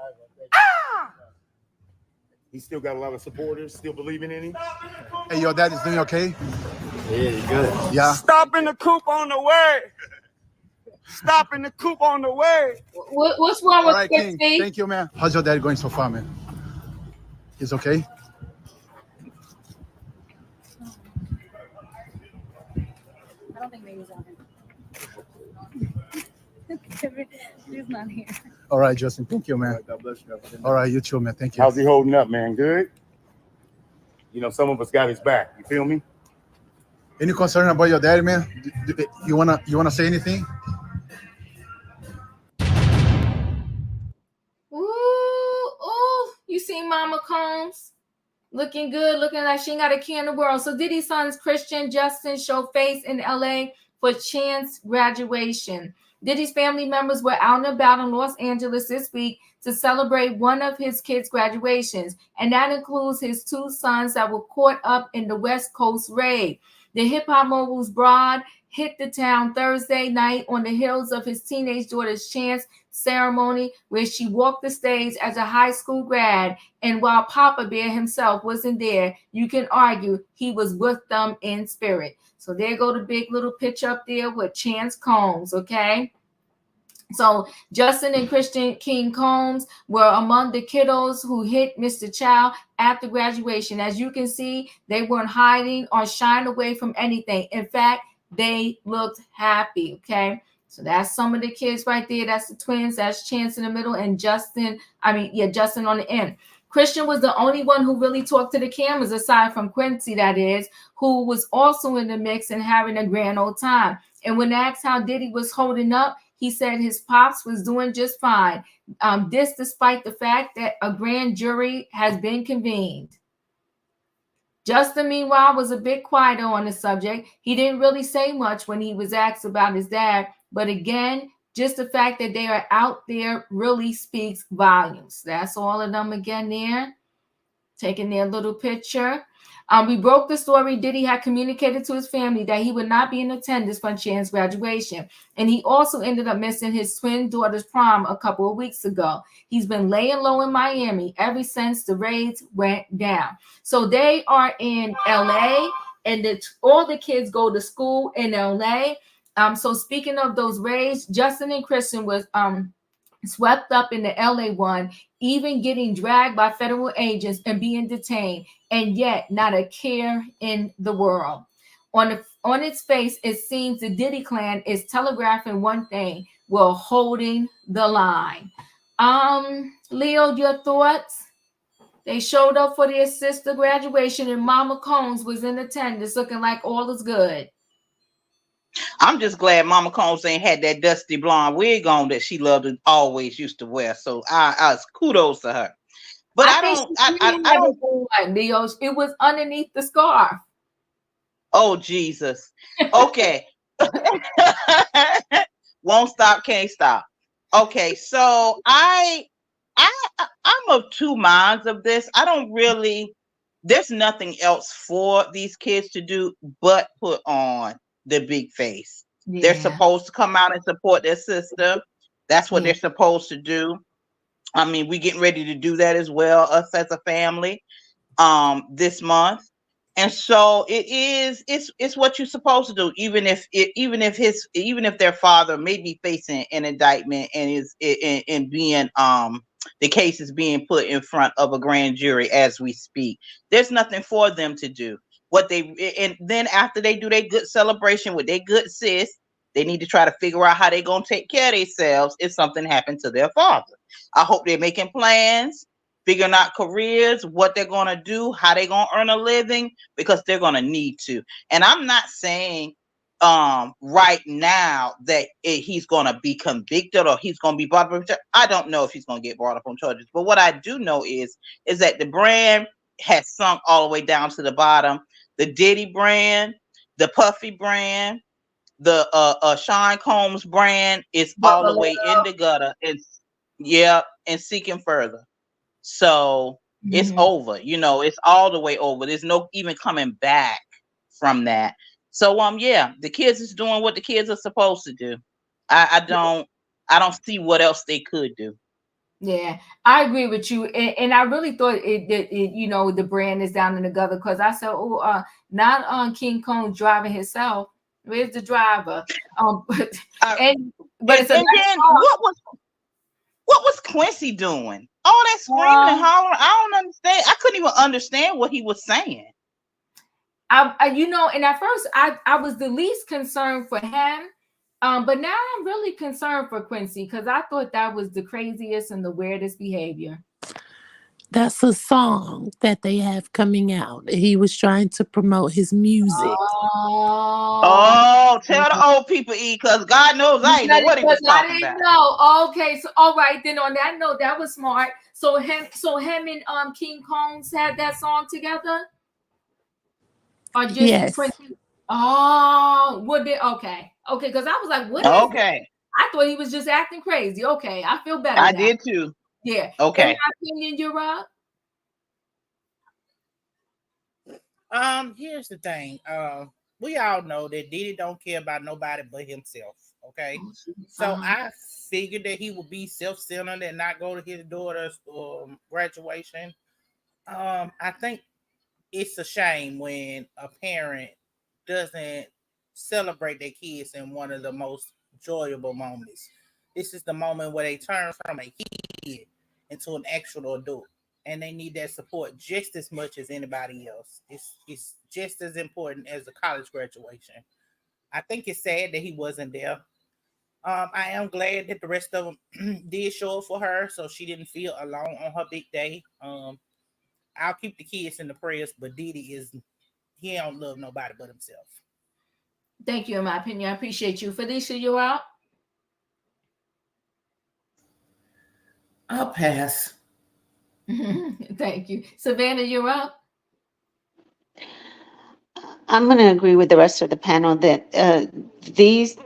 He still got a lot of supporters, still believing in him. Hey, your dad is doing okay? Yeah, he's good. Yeah. Stop in the coop on the way. Stop in the coop on the way. What's wrong All with right, King. Christy? Thank you, man. How's your dad going so far, man? He's okay? I don't think Baby's on him. He's not here. All right, Justin. Thank you, man. God bless you. All right, you too, man. Thank you. How's he holding up, man? Good? You know, some of us got his back. You feel me? Any concern about your dad, man? You wanna say anything? Ooh, you see Mama Combs looking good, looking like she ain't got a care in the world. So Diddy's sons, Christian, Justin, show face in LA for Chance graduation. Diddy's family members were out and about in Los Angeles this week to celebrate one of his kids' graduations, and that includes his two sons that were caught up in the West Coast raid. The hip-hop mogul's bride hit the town Thursday night on the heels of his teenage daughter's Chance ceremony, where she walked the stage as a high school grad. And while Papa Bear himself wasn't there, you can argue he was with them in spirit. So there go the big little picture up there with Chance Combs, okay? So Justin and Christian King Combs were among the kiddos who hit Mr. Chow after graduation. As you can see, they weren't hiding or shying away from anything. In fact, they looked happy, okay? So that's some of the kids right there. That's the twins. That's Chance in the middle and Justin on the end. Christian was the only one who really talked to the cameras, aside from Quincy, that is, who was also in the mix and having a grand old time. And when asked how Diddy was holding up, he said his pops was doing just fine. This despite the fact that a grand jury has been convened. Justin, meanwhile, was a bit quieter on the subject. He didn't really say much when he was asked about his dad. But again, just the fact that they are out there really speaks volumes. That's all of them again there, taking their little picture. We broke the story. Diddy had communicated to his family that he would not be in attendance for Chan's graduation. And he also ended up missing his twin daughter's prom a couple of weeks ago. He's been laying low in Miami ever since the raids went down. So they are in LA, and all the kids go to school in LA. So speaking of those raids, Justin and Christian was swept up in the LA one, even getting dragged by federal agents and being detained, and yet not a care in the world. On its face, it seems the Diddy clan is telegraphing one thing: we're holding the line. Leo, your thoughts? They showed up for their sister graduation, and Mama Combs was in attendance, looking like all is good. I'm just glad Mama Combs ain't had that dusty blonde wig on that she loved and always used to wear. So I kudos to her. But I I think don't. she really I never don't. won, Leo. It was underneath the scarf. Oh Jesus. Okay. Won't stop, can't stop. Okay, so I'm of two minds of this. I don't really. There's nothing else for these kids to do but put on the big face. They're Yeah. supposed to come out and support their sister. That's what Yeah. they're supposed to do. I mean, we getting ready to do that as well, us as a family, this month. And so it's what you're supposed to do, even if their father may be facing an indictment and is in being the case is being put in front of a grand jury as we speak. There's nothing for them to do. And then after they do their good celebration with their good sis, they need to try to figure out how they're gonna take care of themselves if something happened to their father. I hope they're making plans, figuring out careers, what they're going to do, how they're going to earn a living, because they're going to need to. And I'm not saying right now that he's going to be convicted or he's going to be brought up. I don't know if he's going to get brought up on charges. But what I do know is that the brand has sunk all the way down to the bottom. The Diddy brand, the Puffy brand, the Sean Combs brand is all the way in the gutter. And seeking further. So it's over, it's all the way over. There's no even coming back from that. So yeah, the kids is doing what the kids are supposed to do. I don't see what else they could do. Yeah, I agree with you, and I really thought the brand is down in the gutter because I said, not on King Kong driving himself. Where's the driver? But it's a and nice then car. what was Quincy doing? All that screaming and hollering. I don't understand. I couldn't even understand what he was saying. And at first I was the least concerned for him. But now I'm really concerned for Quincy because I thought that was the craziest and the weirdest behavior. That's a song that they have coming out. He was trying to promote his music. Oh, tell the old people, because God knows I ain't know what he was talking about. No, okay, so all right, then on that note, that was smart. So him and King Combs had that song together, or just yes. Quincy? Oh, what did? Okay, because I was like, what? Okay, I thought he was just acting crazy. Okay, I feel better. I now. did too. Yeah. Okay. In my opinion, you're up. Here's the thing. We all know that Diddy don't care about nobody but himself. Okay. So I figured that he would be self-centered and not go to his daughter's graduation. I think it's a shame when a parent doesn't celebrate their kids in one of the most enjoyable moments. This is the moment where they turn from a kid into an actual adult, and they need that support just as much as anybody else. It's just as important as a college graduation. I think it's sad that he wasn't there. I am glad that the rest of them did show up for her, so she didn't feel alone on her big day. I'll keep the kids in the prayers, but Diddy he don't love nobody but himself. Thank you. In my opinion, I appreciate you. Felicia, you're out. I'll pass. Thank you. Savannah, you're up. I'm going to agree with the rest of the panel that these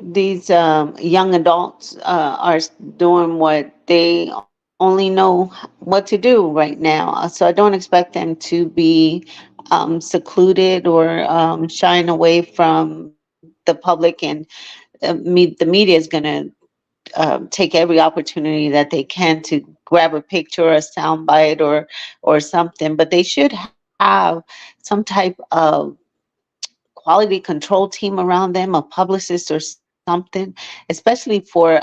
young adults are doing what they only know what to do right now. So I don't expect them to be secluded or shying away from the public, and the media is going to take every opportunity that they can to grab a picture, a soundbite, or something. But they should have some type of quality control team around them, a publicist or something, especially for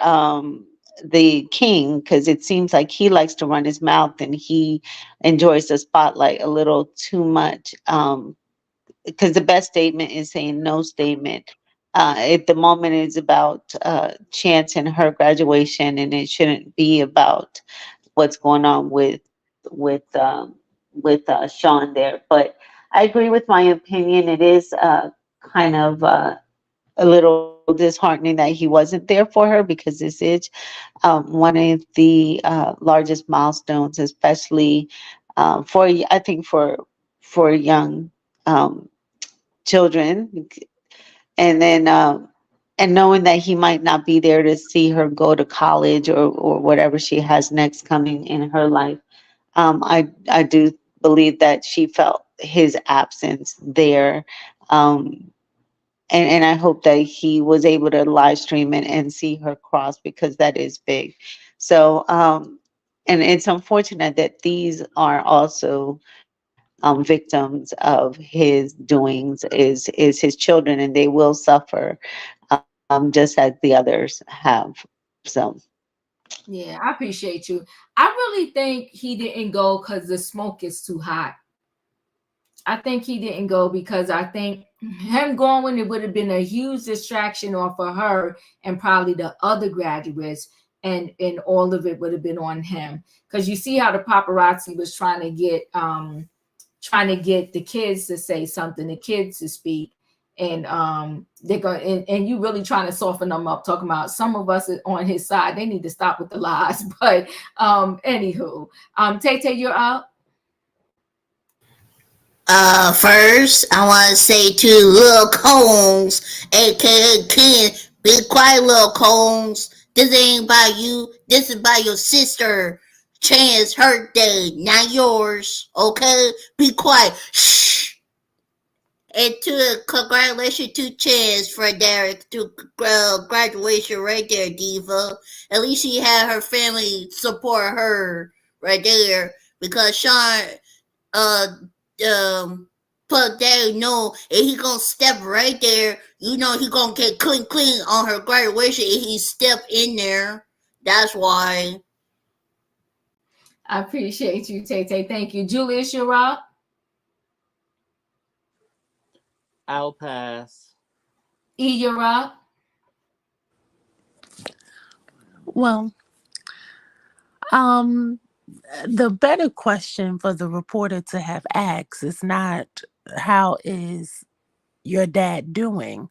the king, because it seems like he likes to run his mouth and he enjoys the spotlight a little too much. Because the best statement is saying no statement. At the moment, it's about Chance and her graduation, and it shouldn't be about what's going on with Sean there. But I agree with my opinion. It is kind of a little disheartening that he wasn't there for her, because this is one of the largest milestones, especially I think for young um, children, and then and knowing that he might not be there to see her go to college or whatever she has next coming in her life. I do believe that she felt his absence there. Um, and I hope that he was able to live stream and see her cross, because that is big. So, and it's unfortunate that these are also victims of his doings, is his children, and they will suffer just as the others have. So, Yeah, I appreciate you. I really think he didn't go because the smoke is too hot. I think he didn't go because I think him going, it would have been a huge distraction off of her and probably the other graduates, and all of it would have been on him. Because you see how the paparazzi was trying to get the kids to say something, the kids to speak. And they're going and you really trying to soften them up, talking about some of us on his side. They need to stop with the lies. But anywho, Tay, you're up. First, I want to say to Lil Combs, aka Ken, be quiet, Lil Combs. This ain't about you. This is about your sister. Chance her day, not yours. Okay? Be quiet. Shh. And congratulations to Chance for their graduation right there, Diva. At least she had her family support her right there, because Sean uh put there, no, if he gonna step right there, he gonna get clean on her graduation if he step in there. That's why. I appreciate you, Tay. Thank you. Julius, you're up. I'll pass. You're up. Well, the better question for the reporter to have asked is not how is your dad doing.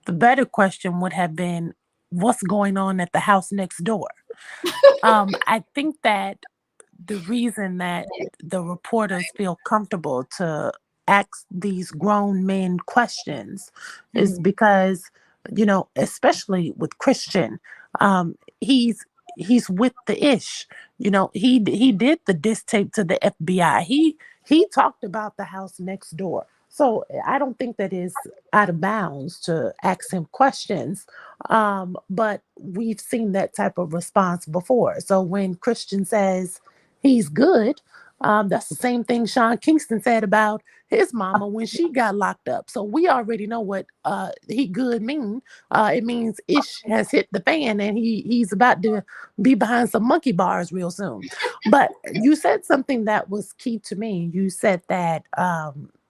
The better question would have been, what's going on at the house next door? I think that the reason that the reporters feel comfortable to ask these grown men questions is because, especially with Christian, he's with the ish. He did the diss tape to the FBI. He talked about the house next door. So I don't think that is out of bounds to ask him questions. But we've seen that type of response before. So when Christian says he's good, that's the same thing Sean Kingston said about his mama when she got locked up. So we already know what he good mean. It means ish has hit the fan and he's about to be behind some monkey bars real soon. But you said something that was key to me. You said that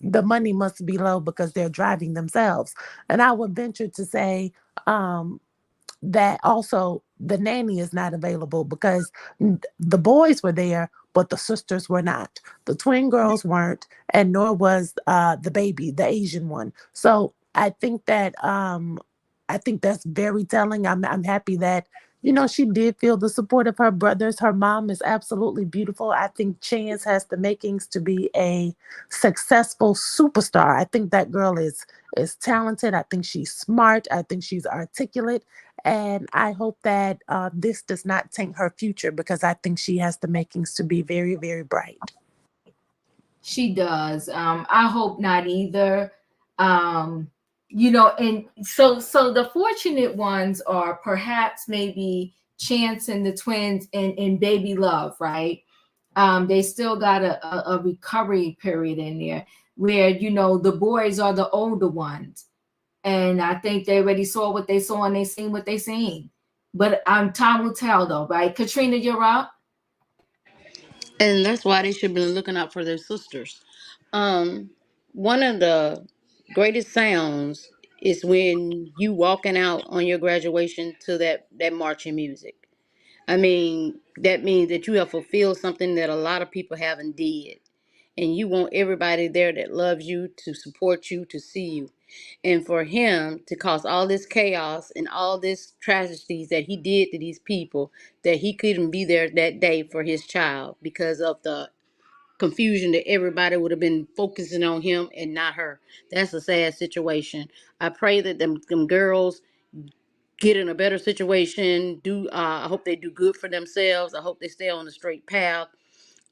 the money must be low because they're driving themselves. And I would venture to say that also the nanny is not available because the boys were there, but the sisters were not. The twin girls weren't, and nor was the baby, the Asian one. So I think that's very telling. I'm happy that she did feel the support of her brothers. Her mom is absolutely beautiful. I think Chance has the makings to be a successful superstar. I think that girl is talented. I think she's smart. I think she's articulate. And I hope that this does not taint her future because I think she has the makings to be very, very bright. She does. I hope not either. And so the fortunate ones are perhaps maybe Chance and the twins and Baby Love, right? They still got a recovery period in there where the boys are the older ones. And I think they already saw what they saw and they seen what they seen. But time will tell though, right? Katrina, you're up. And that's why they should be looking out for their sisters. One of the greatest sounds is when you walking out on your graduation to that marching music. I mean, that means that you have fulfilled something that a lot of people haven't did. And you want everybody there that loves you to support you, to see you. And for him to cause all this chaos and all this tragedies that he did to these people, that he couldn't be there that day for his child because of the confusion that everybody would have been focusing on him and not her. That's a sad situation. I pray that them girls get in a better situation. I hope they do good for themselves. I hope they stay on the straight path.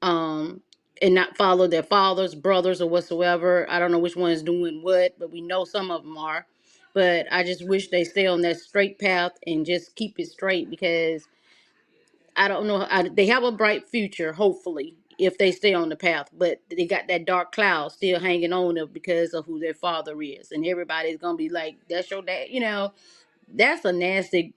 Um, and not follow their fathers, brothers, or whatsoever. I don't know which one is doing what, but we know some of them are. But I just wish they stay on that straight path and just keep it straight, because I don't know. They have a bright future, hopefully, if they stay on the path. But they got that dark cloud still hanging on them because of who their father is, and everybody's gonna be like, "That's your dad." That's a nasty.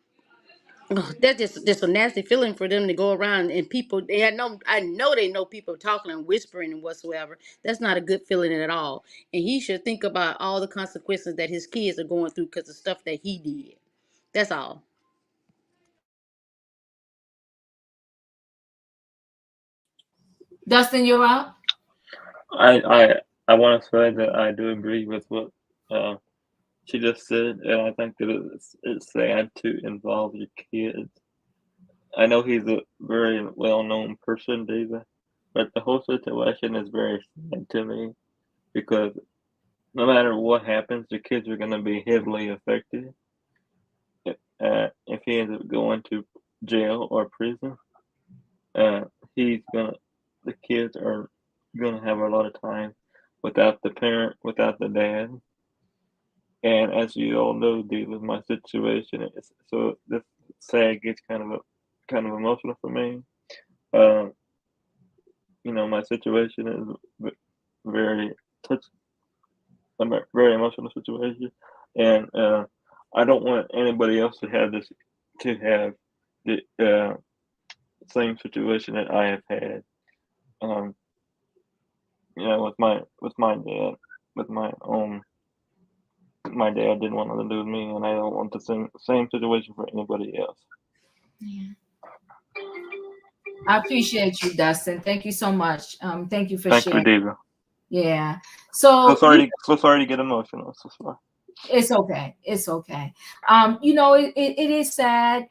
Ugh, that's just a nasty feeling for them to go around and people. They had no. I know they know people talking and whispering and whatsoever. That's not a good feeling at all. And he should think about all the consequences that his kids are going through because of stuff that he did. That's all. Dustin, you're up. I want to say that I do agree with what uh, she just said, and I think that it's sad to involve your kids. I know he's a very well-known person, David, but the whole situation is very sad to me because no matter what happens, the kids are going to be heavily affected. If he ends up going to jail or prison, uh, the kids are gonna have a lot of time without the parent, without the dad. And as you all know, dealing with my situation, so this sad gets kind of emotional for me. Um, my situation is very touch, a very emotional situation, and I don't want anybody else to have the same situation that I have had. Um, with my dad, with my dad didn't want nothing to do with me, and I don't want the same situation for anybody else. Yeah. I appreciate you, Dustin. Thank you so much. Thank you for Thank you, sharing. David. Yeah. So So sorry to get emotional. So sorry. it's okay. It's okay. It is sad.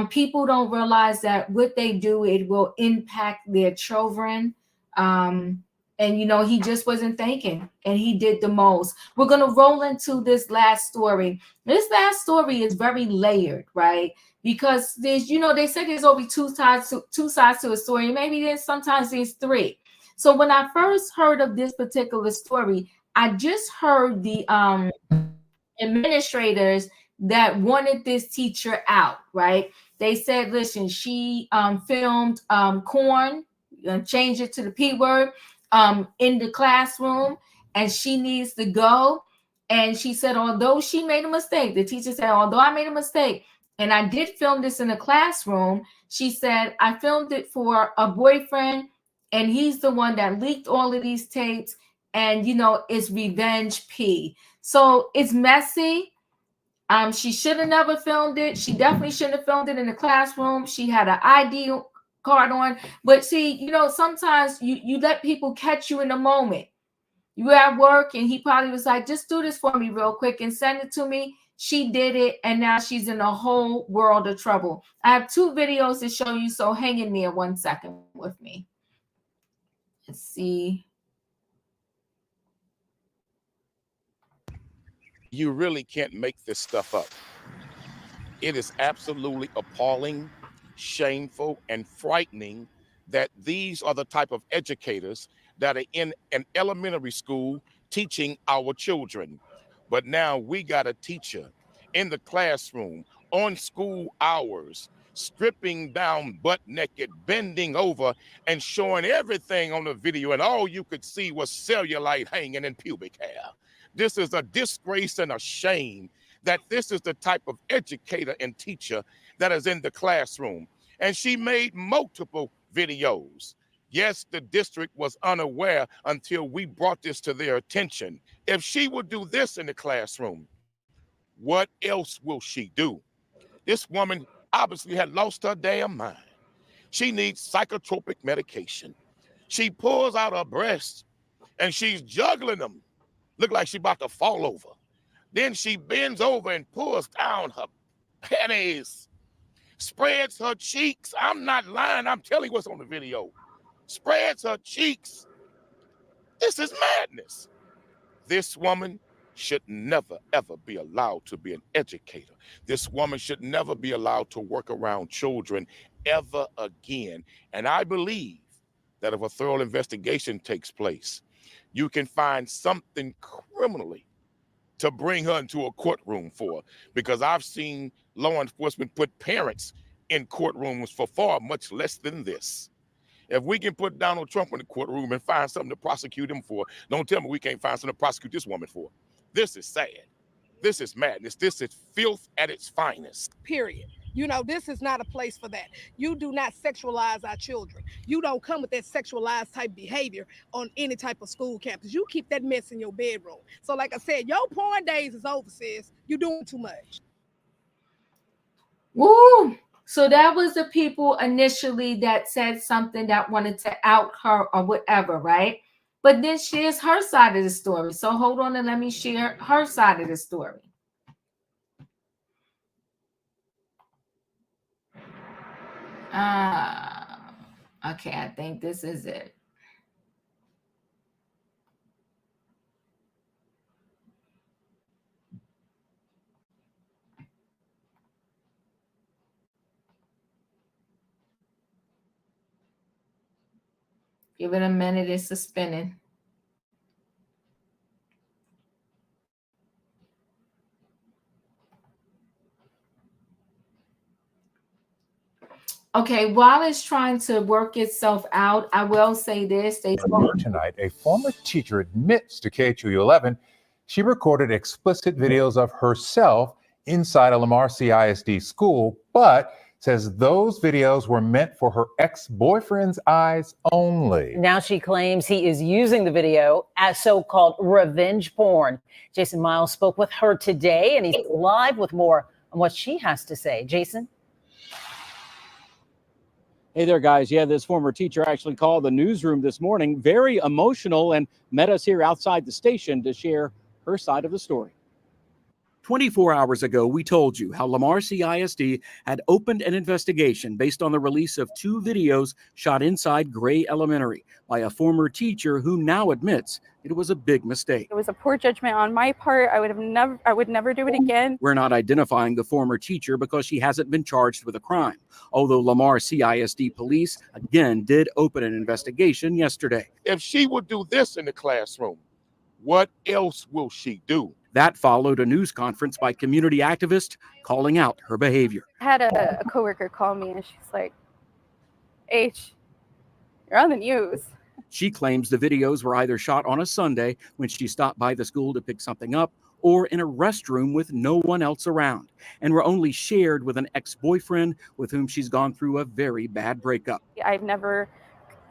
People don't realize that what they do, it will impact their children. And he just wasn't thinking, and he did the most. We're gonna roll into this last story. This last story is very layered, right? Because they say there's only two sides to a story. Maybe sometimes there's three. So when I first heard of this particular story, I just heard the administrators that wanted this teacher out, right? They said, listen, she filmed corn, change it to the P word, in the classroom, and she needs to go. And she said, although she made a mistake, the teacher said, although I made a mistake, and I did film this in the classroom, she said, I filmed it for a boyfriend, and he's the one that leaked all of these tapes, and it's revenge P. So it's messy. She should have never filmed it. She definitely shouldn't have filmed it in the classroom. She had an ID card on. But see, sometimes you let people catch you in the moment. You were at work and he probably was like, just do this for me real quick and send it to me. She did it, and now she's in a whole world of trouble. I have two videos to show you, so hang in there 1 second with me. Let's see. You really can't make this stuff up. It is absolutely appalling, shameful, and frightening that these are the type of educators that are in an elementary school teaching our children. But now we got a teacher in the classroom on school hours, stripping down butt naked, bending over, and showing everything on the video, and all you could see was cellulite hanging in pubic hair. This is a disgrace and a shame that this is the type of educator and teacher that is in the classroom. And she made multiple videos. Yes, the district was unaware until we brought this to their attention. If she would do this in the classroom, what else will she do? This woman obviously had lost her damn mind. She needs psychotropic medication. She pulls out her breasts and she's juggling them. Look like she's about to fall over. Then she bends over and pulls down her panties, spreads her cheeks. I'm not lying. I'm telling you what's on the video. Spreads her cheeks. This is madness. This woman should never, ever be allowed to be an educator. This woman should never be allowed to work around children ever again. And I believe that if a thorough investigation takes place, you can find something criminally to bring her into a courtroom for, because I've seen law enforcement put parents in courtrooms for far much less than this. If we can put Donald Trump in the courtroom and find something to prosecute him for, don't tell me we can't find something to prosecute this woman for. This is sad. This is madness. This is filth at its finest. Period. You know, this is not a place for that. You do not sexualize our children. You don't come with that sexualized type behavior on any type of school campus. You keep that mess in your bedroom. So like I said, your porn days is over, sis. You're doing too much. Woo! So that was the people initially that said something that wanted to out her or whatever, right? But then shares her side of the story. So hold on and let me share her side of the story. Okay, I think this is it. Give it a minute, it's spinning. Okay, while it's trying to work itself out, I will say this. Tonight, a former teacher admits to KHOU 11 she recorded explicit videos of herself inside a Lamar CISD school, but says those videos were meant for her ex-boyfriend's eyes only. Now she claims he is using the video as so-called revenge porn. Jason Miles spoke with her today, and he's live with more on what she has to say. Jason? Hey there, guys. Yeah, this former teacher actually called the newsroom this morning, very emotional, and met us here outside the station to share her side of the story. 24 hours ago, we told you how Lamar CISD had opened an investigation based on the release of 2 videos shot inside Gray Elementary by a former teacher who now admits it was a big mistake. It was a poor judgment on my part. I would never do it again. We're not identifying the former teacher because she hasn't been charged with a crime, although Lamar CISD police again did open an investigation yesterday. If she would do this in the classroom, what else will she do? That followed a news conference by community activists calling out her behavior. I had a coworker call me and she's like, H, you're on the news. She claims the videos were either shot on a Sunday when she stopped by the school to pick something up, or in a restroom with no one else around, and were only shared with an ex-boyfriend with whom she's gone through a very bad breakup. I've never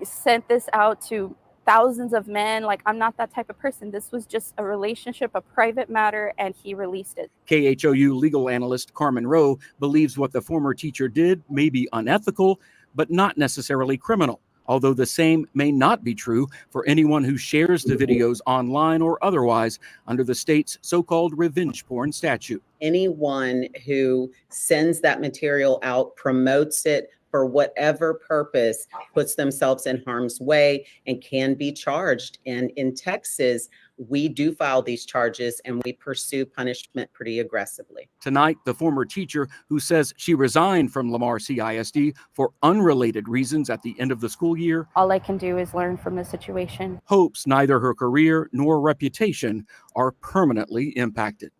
sent this out to thousands of men. Like, I'm not that type of person. This was just a relationship, a private matter, and he released it. KHOU legal analyst Carmen Rowe believes what the former teacher did may be unethical, but not necessarily criminal, although the same may not be true for anyone who shares the videos online or otherwise under the state's so-called revenge porn statute. Anyone who sends that material out, promotes it, for whatever purpose, puts themselves in harm's way and can be charged. And in Texas, we do file these charges and we pursue punishment pretty aggressively. Tonight, the former teacher who says she resigned from Lamar CISD for unrelated reasons at the end of the school year. All I can do is learn from the situation. Hopes neither her career nor reputation are permanently impacted.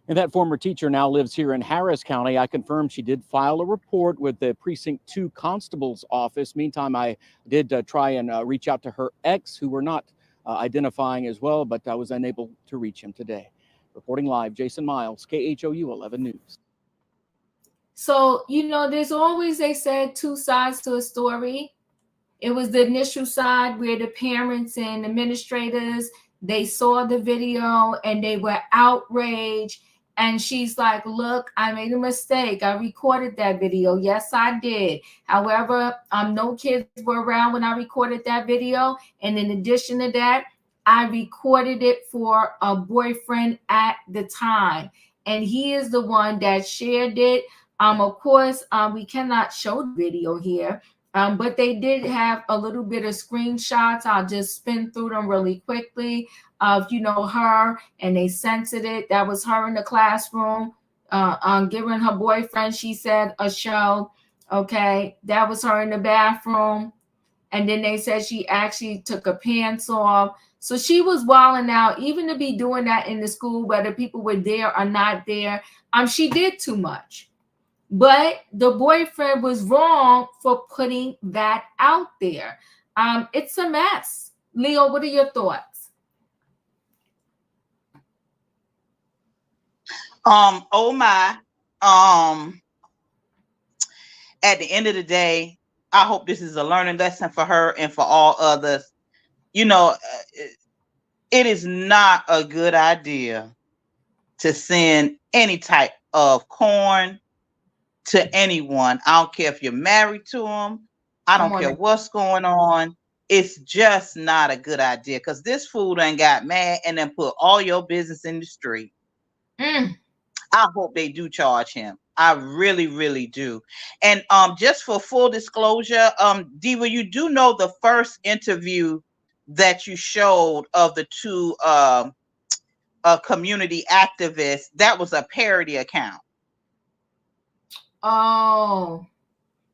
And that former teacher now lives here in Harris County. I confirm she did file a report with the Precinct 2 Constable's office. Meantime, I did try and reach out to her ex, who we're not identifying as well, but I was unable to reach him today. Reporting live, Jason Miles, KHOU 11 News. So, you know, there's always, they said, 2 sides to a story. It was the initial side where the parents and administrators, they saw the video and they were outraged. And she's like, look, I made a mistake. I recorded that video. Yes, I did. However, no kids were around when I recorded that video. And in addition to that, I recorded it for a boyfriend at the time, and he is the one that shared it. Of course, we cannot show the video here, but they did have a little bit of screenshots. I'll just spin through them really quickly of, her, and they censored it. That was her in the classroom, giving her boyfriend, she said, a show. Okay, that was her in the bathroom. And then they said she actually took her pants off. So she was wilding out, even to be doing that in the school, whether people were there or not there. She did too much. But the boyfriend was wrong for putting that out there. It's a mess. Leo, what are your thoughts? Oh my. At the end of the day, I hope this is a learning lesson for her and for all others. It is not a good idea to send any type of corn to anyone. I don't care if you're married to them. I don't care what's going on. It's just not a good idea, because this fool done got mad and then put all your business in the street. I hope they do charge him. I really, really do. And just for full disclosure, Diva, you do know the first interview that you showed of the two community activists, that was a parody account. Oh,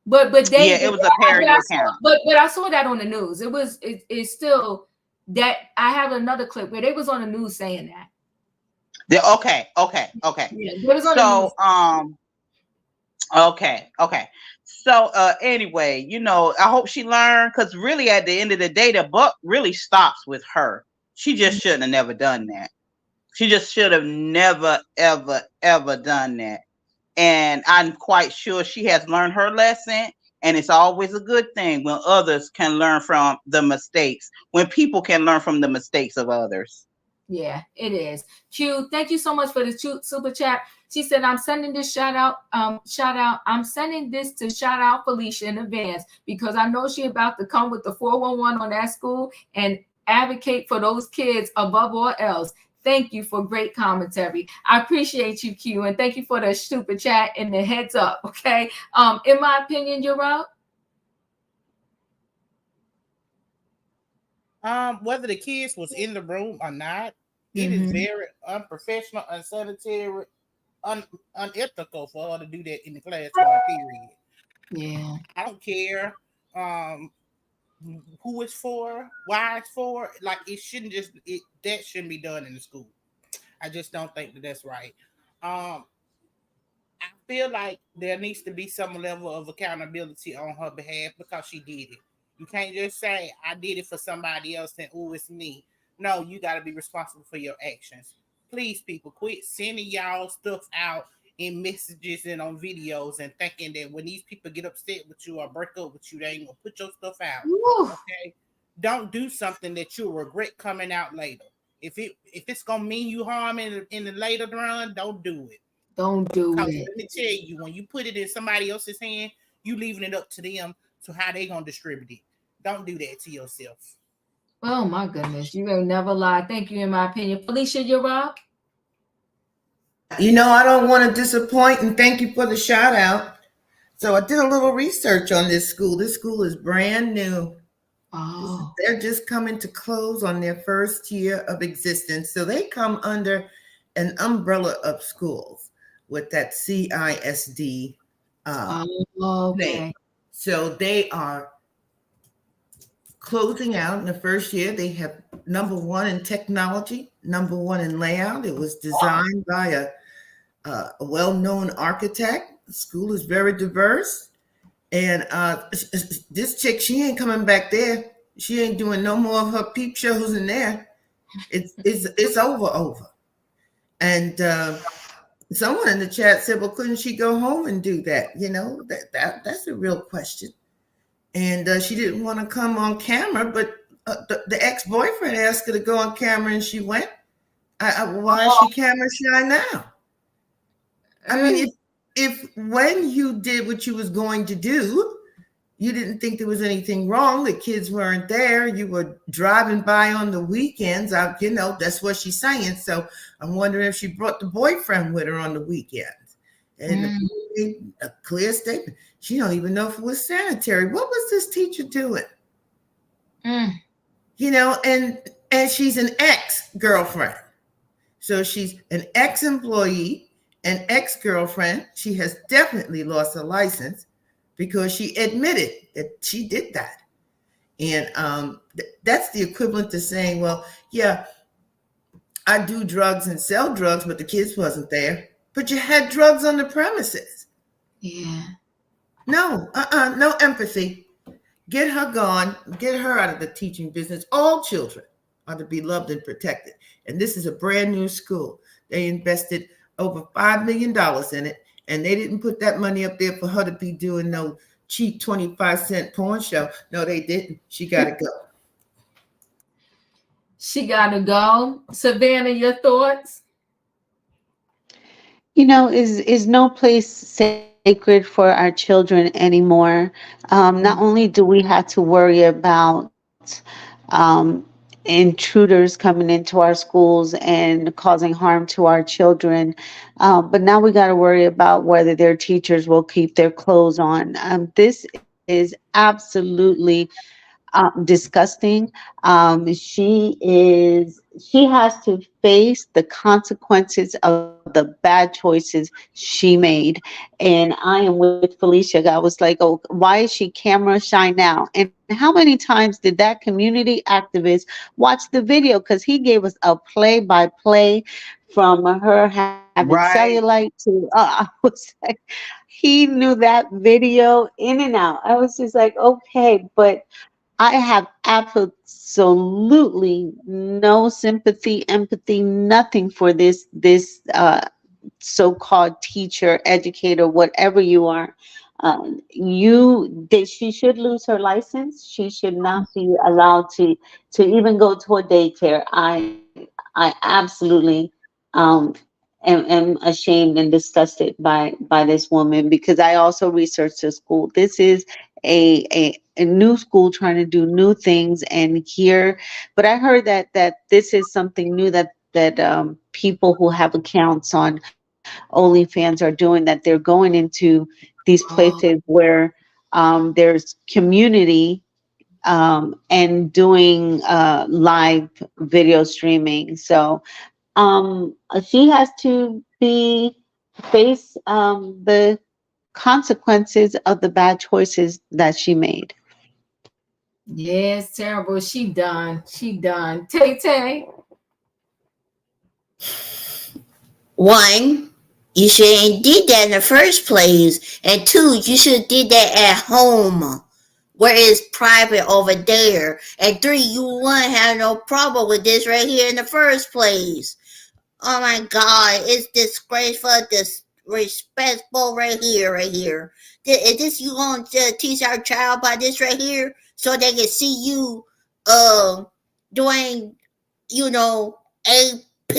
but they, it was a parody account. But I saw that on the news. It's still that I have another clip where they was on the news saying that. Okay. Yeah, so okay. So anyway, I hope she learned, because really at the end of the day, the buck really stops with her. She just shouldn't have never done that. She just should have never, ever, ever done that. And I'm quite sure she has learned her lesson. And it's always a good thing when others can learn from the mistakes, when people can learn from the mistakes of others. Yeah, it is. Q, thank you so much for the super chat. She said, I'm sending this shout out. I'm sending this to shout out Felicia in advance, because I know she about to come with the 411 on that school and advocate for those kids above all else. Thank you for great commentary. I appreciate you, Q, and thank you for the super chat and the heads up. Okay. In my opinion, you're up. Whether the kids was in the room or not, it is very unprofessional, unsanitary, unethical for her to do that in the classroom, period. Yeah. I don't care who it's for, why it's for. Like, it shouldn't that shouldn't be done in the school. I just don't think that that's right. I feel like there needs to be some level of accountability on her behalf, because she did it. You can't just say, I did it for somebody else and, oh, it's me. No, you got to be responsible for your actions. Please, people, quit sending y'all stuff out in messages and on videos and thinking that when these people get upset with you or break up with you, they ain't going to put your stuff out. Okay? Don't do something that you'll regret coming out later. If it's going to mean you harm in the later run, don't do it. Don't do it. Let me tell you, when you put it in somebody else's hand, you leaving it up to them to how they going to distribute it. Don't do that to yourself. Oh my goodness, you ain't never lie. Thank you, in my opinion. Felicia, you're up. I don't want to disappoint, and thank you for the shout out. So I did a little research on this school. This school is brand new. Oh. They're just coming to close on their first year of existence. So they come under an umbrella of schools with that CISD name. So they are closing out in the first year. They have #1 in technology, #1 in layout. It was designed by a well-known architect. The school is very diverse. And this chick, she ain't coming back there. She ain't doing no more of her peep shows in there. It's over. And someone in the chat said, well, couldn't she go home and do that? That's a real question. And she didn't want to come on camera, but the ex-boyfriend asked her to go on camera and she went. Why is she camera shy now? I mean, if when you did what you was going to do, You didn't think there was anything wrong. The kids weren't there. You were driving by on the weekends. That's what she's saying. So I'm wondering if she brought the boyfriend with her on the weekends. And a clear statement. She don't even know if it was sanitary. What was this teacher doing? And she's an ex-girlfriend. So she's an ex-employee, an ex-girlfriend. She has definitely lost her license because she admitted that she did that. And that's the equivalent to saying, well, yeah, I do drugs and sell drugs, but the kids wasn't there. But you had drugs on the premises. Yeah. No, no empathy. Get her gone. Get her out of the teaching business. All children are to be loved and protected. And this is a brand new school. They invested over $5 million in it. And they didn't put that money up there for her to be doing no cheap 25-cent porn show. No, they didn't. She got to go. She got to go. Savannah, your thoughts? Is no place sacred for our children anymore. Not only do we have to worry about intruders coming into our schools and causing harm to our children, but now we got to worry about whether their teachers will keep their clothes on. This is absolutely disgusting. She has to face the consequences of the bad choices she made. And I am with Felicia. I was like, oh, why is she camera shy now? And how many times did that community activist watch the video? Because he gave us a play-by-play from her having cellulite to, I was like, he knew that video in and out. I was just like, okay, but I have absolutely no sympathy, empathy, nothing for this so-called teacher, educator, whatever you are. She should lose her license. She should not be allowed to even go to a daycare. I absolutely am ashamed and disgusted by this woman, because I also researched the school. This is a new school trying to do new things, and but I heard that this is something new that people who have accounts on OnlyFans are doing, that they're going into these places where there's community and doing live video streaming. So she has to face the consequences of the bad choices that she made. Yeah, it's terrible. She done. Tay. One, you shouldn't did that in the first place. And two, you should have did that at home, where it's private over there. And three, you wouldn't have no problem with this right here in the first place. Oh my God, it's disgraceful, disrespectful right here. Is this you gonna teach our child about this right here, so they can see you doing, AP?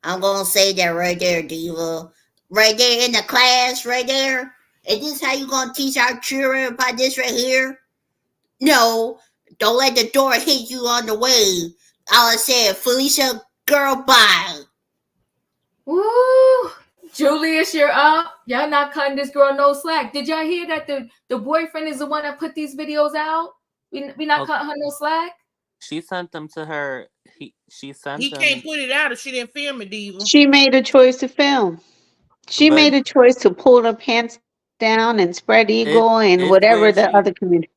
I'm gonna say that right there, Diva. Right there in the class, right there. Is this how you gonna teach our children about this right here? No, don't let the door hit you on the way. All I said, Felicia, girl, bye. Woo! Julius, you're up. Y'all not cutting this girl no slack. Did y'all hear that the boyfriend is the one that put these videos out? We not cutting her no slack? She sent them to her. He can't put it out if she didn't film it, Diva. She made a choice to film. She made a choice to pull her pants down and spread eagle and whatever the other community.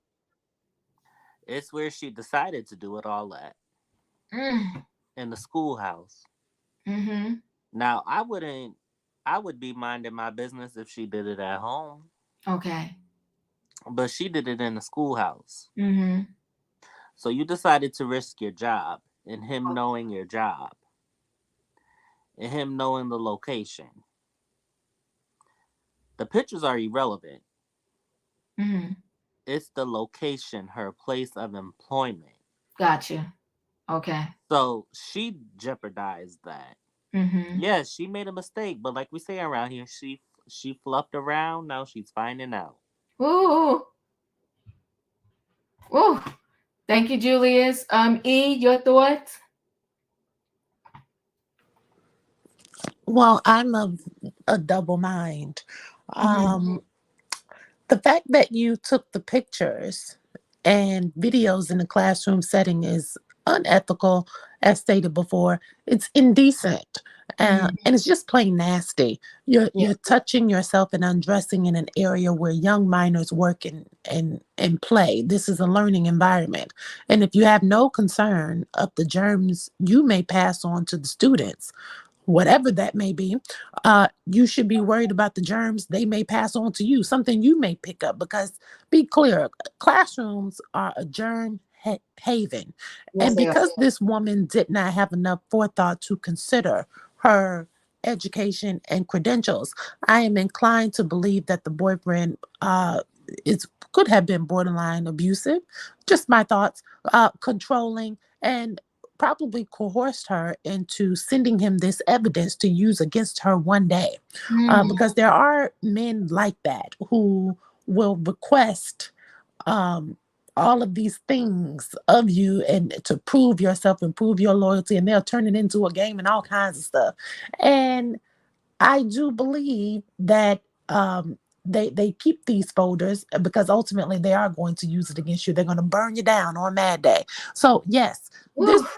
It's where she decided to do it all at. In the schoolhouse. Mm-hmm. Now, I would be minding my business if she did it at home. Okay. But she did it in the schoolhouse. Mm-hmm. So you decided to risk your job and him knowing your job and him knowing the location. The pictures are irrelevant. Mm-hmm. It's the location, her place of employment. Gotcha. Okay. So she jeopardized that. Mm-hmm. Yes, she made a mistake, but like we say around here, she fluffed around. Now she's finding out. Ooh. Oh, thank you, Julius. E, your thoughts? Well, I'm of a double mind. Um, the fact that you took the pictures and videos in the classroom setting is unethical, as stated before. It's indecent, and it's just plain nasty. You're touching yourself and undressing in an area where young minors work and play. This is a learning environment, and if you have no concern of the germs you may pass on to the students, whatever that may be, you should be worried about the germs they may pass on to you, something you may pick up. Because, be clear, classrooms are a germ haven. Yes, And they are. because this woman did not have enough forethought to consider her education and credentials, I am inclined to believe that the boyfriend is could have been borderline abusive. Just my thoughts. Controlling, and probably coerced her into sending him this evidence to use against her one day. Because there are men like that who will request all of these things of you and to prove yourself and prove your loyalty, and they'll turn it into a game and all kinds of stuff. And I do believe that they keep these folders because ultimately they are going to use it against you. They're going to burn you down on Mad Day. So yes,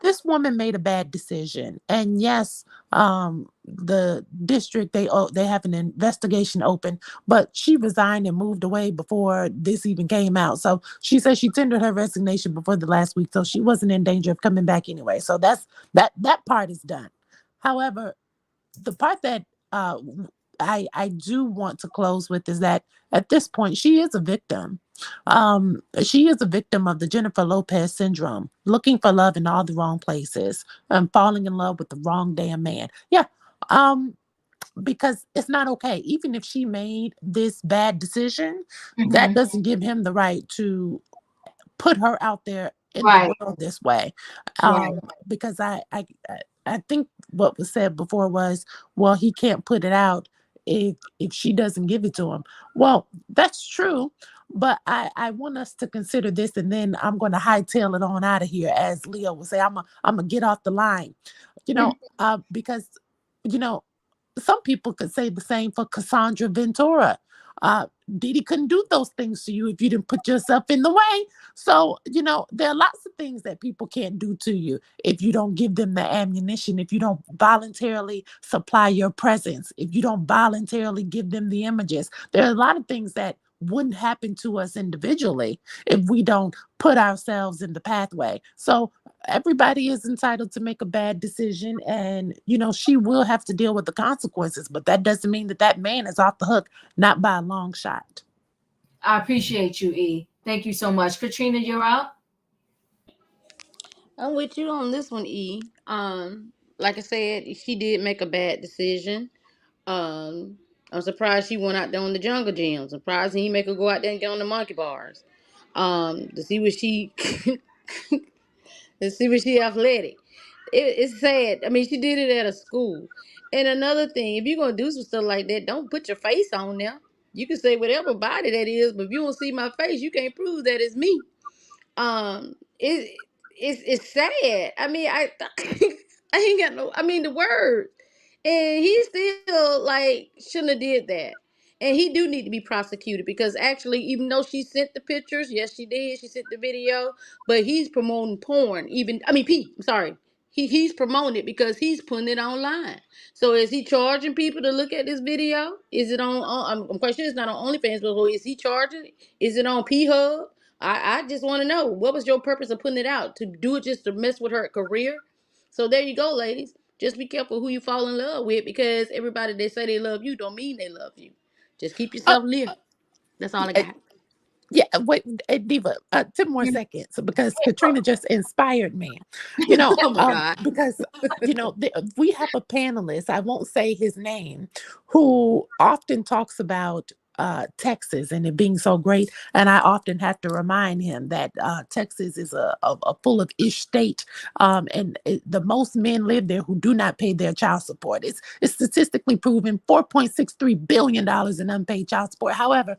this woman made a bad decision, and yes, the district they have an investigation open, but she resigned and moved away before this even came out. So she said she tendered her resignation before the last week, so she wasn't in danger of coming back anyway. So that part is done. However, the part that I do want to close with is that at this point she is a victim. She is a victim of the Jennifer Lopez syndrome, looking for love in all the wrong places and falling in love with the wrong damn man. Yeah. Because it's not okay. Even if she made this bad decision, that doesn't give him the right to put her out there in the world this way. Because I think what was said before was, well, he can't put it out if she doesn't give it to him. Well, that's true, but I want us to consider this, and then I'm going to hightail it on out of here, as Leo would say. I'm gonna get off the line, because some people could say the same for Cassandra Ventura. Diddy couldn't do those things to you if you didn't put yourself in the way. So, there are lots of things that people can't do to you if you don't give them the ammunition, if you don't voluntarily supply your presence, if you don't voluntarily give them the images. There are a lot of things that wouldn't happen to us individually if we don't put ourselves in the pathway. So everybody is entitled to make a bad decision, and she will have to deal with the consequences, but that doesn't mean that man is off the hook, not by a long shot. I appreciate you, E. Thank you so much. Katrina, you're up. I'm with you on this one, E. Like I said, she did make a bad decision. I'm surprised she went out there on the jungle gym. Surprised he make her go out there and get on the monkey bars. To see what she to see what she athletic. It's sad. I mean, she did it at a school. And another thing, if you're gonna do some stuff like that, don't put your face on there. You can say whatever body that is, but if you don't see my face, you can't prove that it's me. It's sad. I mean, I I ain't got no. I mean, the word, and he still like shouldn't have did that. And he do need to be prosecuted because actually, even though she sent the pictures, yes, she did. She sent the video, but he's promoting porn. Pete. I'm sorry. He's promoting it because he's putting it online. So is he charging people to look at this video? Is it I'm quite sure it's not on OnlyFans, but is he charging? Is it on P Hub? I just want to know, what was your purpose of putting it out? To do it just to mess with her career? So there you go, ladies. Just be careful who you fall in love with, because everybody they say they love you don't mean they love you. Just keep yourself living. That's all I got. Yeah, wait, Diva, 10 more seconds, because Katrina just inspired me. Oh my God. Because we have a panelist, I won't say his name, who often talks about Texas and it being so great. And I often have to remind him that Texas is a full of ish state. The most men live there who do not pay their child support. It's statistically proven $4.63 billion in unpaid child support. However,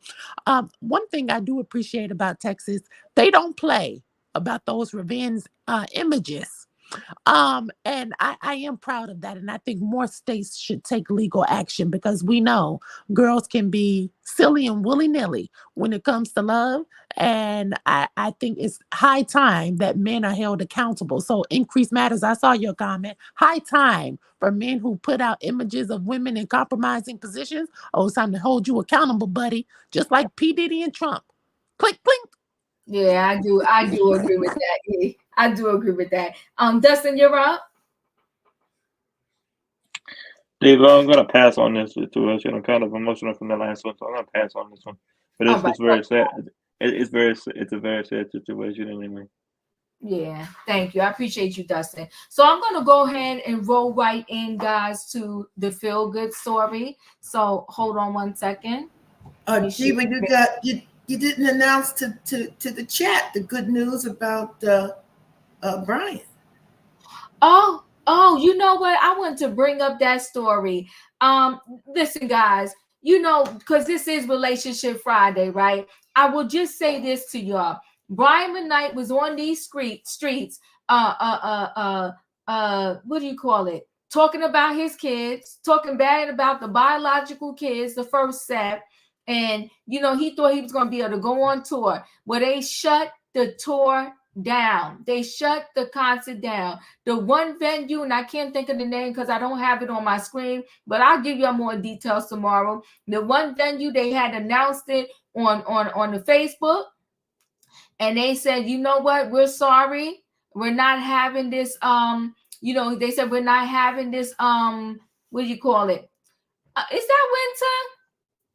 one thing I do appreciate about Texas, they don't play about those revenge images. And I am proud of that. And I think more states should take legal action because we know girls can be silly and willy-nilly when it comes to love. And I think it's high time that men are held accountable. So increase matters. I saw your comment. High time for men who put out images of women in compromising positions. Oh, it's time to hold you accountable, buddy. Just like P. Diddy and Trump. Click, clink. Yeah, I do agree with that. Yeah, I do agree with that. Dustin, you're up. Dave, I'm gonna pass on this situation. I'm kind of emotional from the last one, so I'm gonna pass on this one. But it's very sad. It's a very sad situation anyway. Yeah, thank you. I appreciate you, Dustin. So I'm going to go ahead and roll right in, guys, to the feel good story. So hold on one second. Diva, you didn't announce to the chat the good news about Brian. Oh, you know what? I want to bring up that story. Listen, guys, because this is Relationship Friday, right? I will just say this to y'all. Brian McKnight was on these streets, what do you call it? Talking about his kids, talking bad about the biological kids, the first set. And, he thought he was going to be able to go on tour. Well, they shut the tour down. They shut the concert down. The one venue, and I can't think of the name because I don't have it on my screen, but I'll give you more details tomorrow. The one venue, they had announced it on the Facebook. And they said, you know what? We're sorry. We're not having this. They said we're not having this. What do you call it? Is that Winter?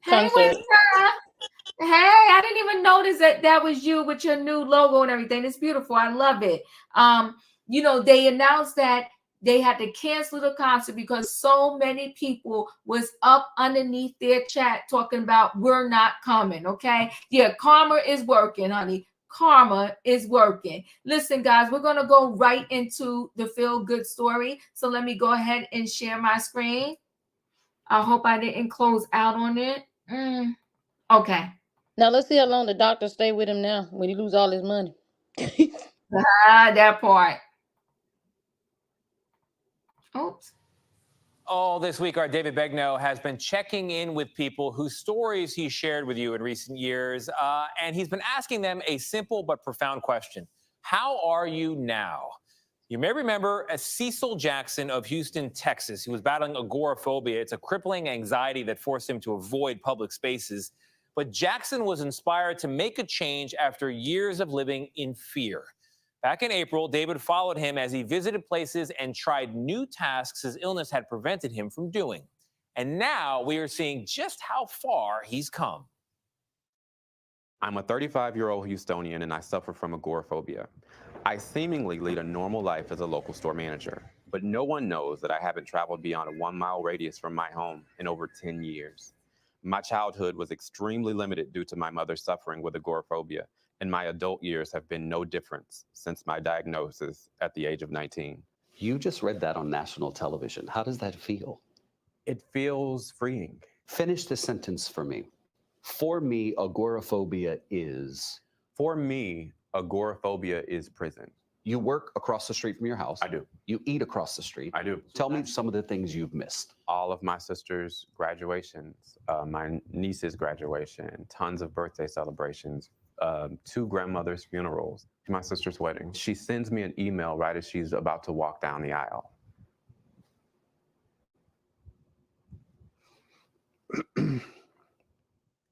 Hey, Winter. Hey, I didn't even notice that was you with your new logo and everything. It's beautiful. I love it. They announced that they had to cancel the concert because so many people was up underneath their chat talking about we're not coming. Okay. Yeah, karma is working, honey. Karma is working. Listen, guys, we're going to go right into the feel good story. So let me go ahead and share my screen. I hope I didn't close out on it. Okay. Now let's see how long the doctor stay with him now when he lose all his money. That part. Oops. All this week, our David Begnaud has been checking in with people whose stories he shared with you in recent years, and he's been asking them a simple but profound question. How are you now? You may remember Cecil Jackson of Houston, Texas. He was battling agoraphobia. It's a crippling anxiety that forced him to avoid public spaces. But Jackson was inspired to make a change after years of living in fear. Back in April, David followed him as he visited places and tried new tasks his illness had prevented him from doing. And now we are seeing just how far he's come. I'm a 35-year-old Houstonian and I suffer from agoraphobia. I seemingly lead a normal life as a local store manager, but no one knows that I haven't traveled beyond a 1-mile radius from my home in over 10 years. My childhood was extremely limited due to my mother suffering with agoraphobia, and my adult years have been no difference since my diagnosis at the age of 19. You just read that on national television. How does that feel? It feels freeing. Finish the sentence for me. For me, agoraphobia is? For me, agoraphobia is prison. You work across the street from your house. I do. You eat across the street. I do. Tell me some of the things you've missed. All of my sister's graduations, my niece's graduation, tons of birthday celebrations, 2 grandmothers' funerals, my sister's wedding. She sends me an email right as she's about to walk down the aisle.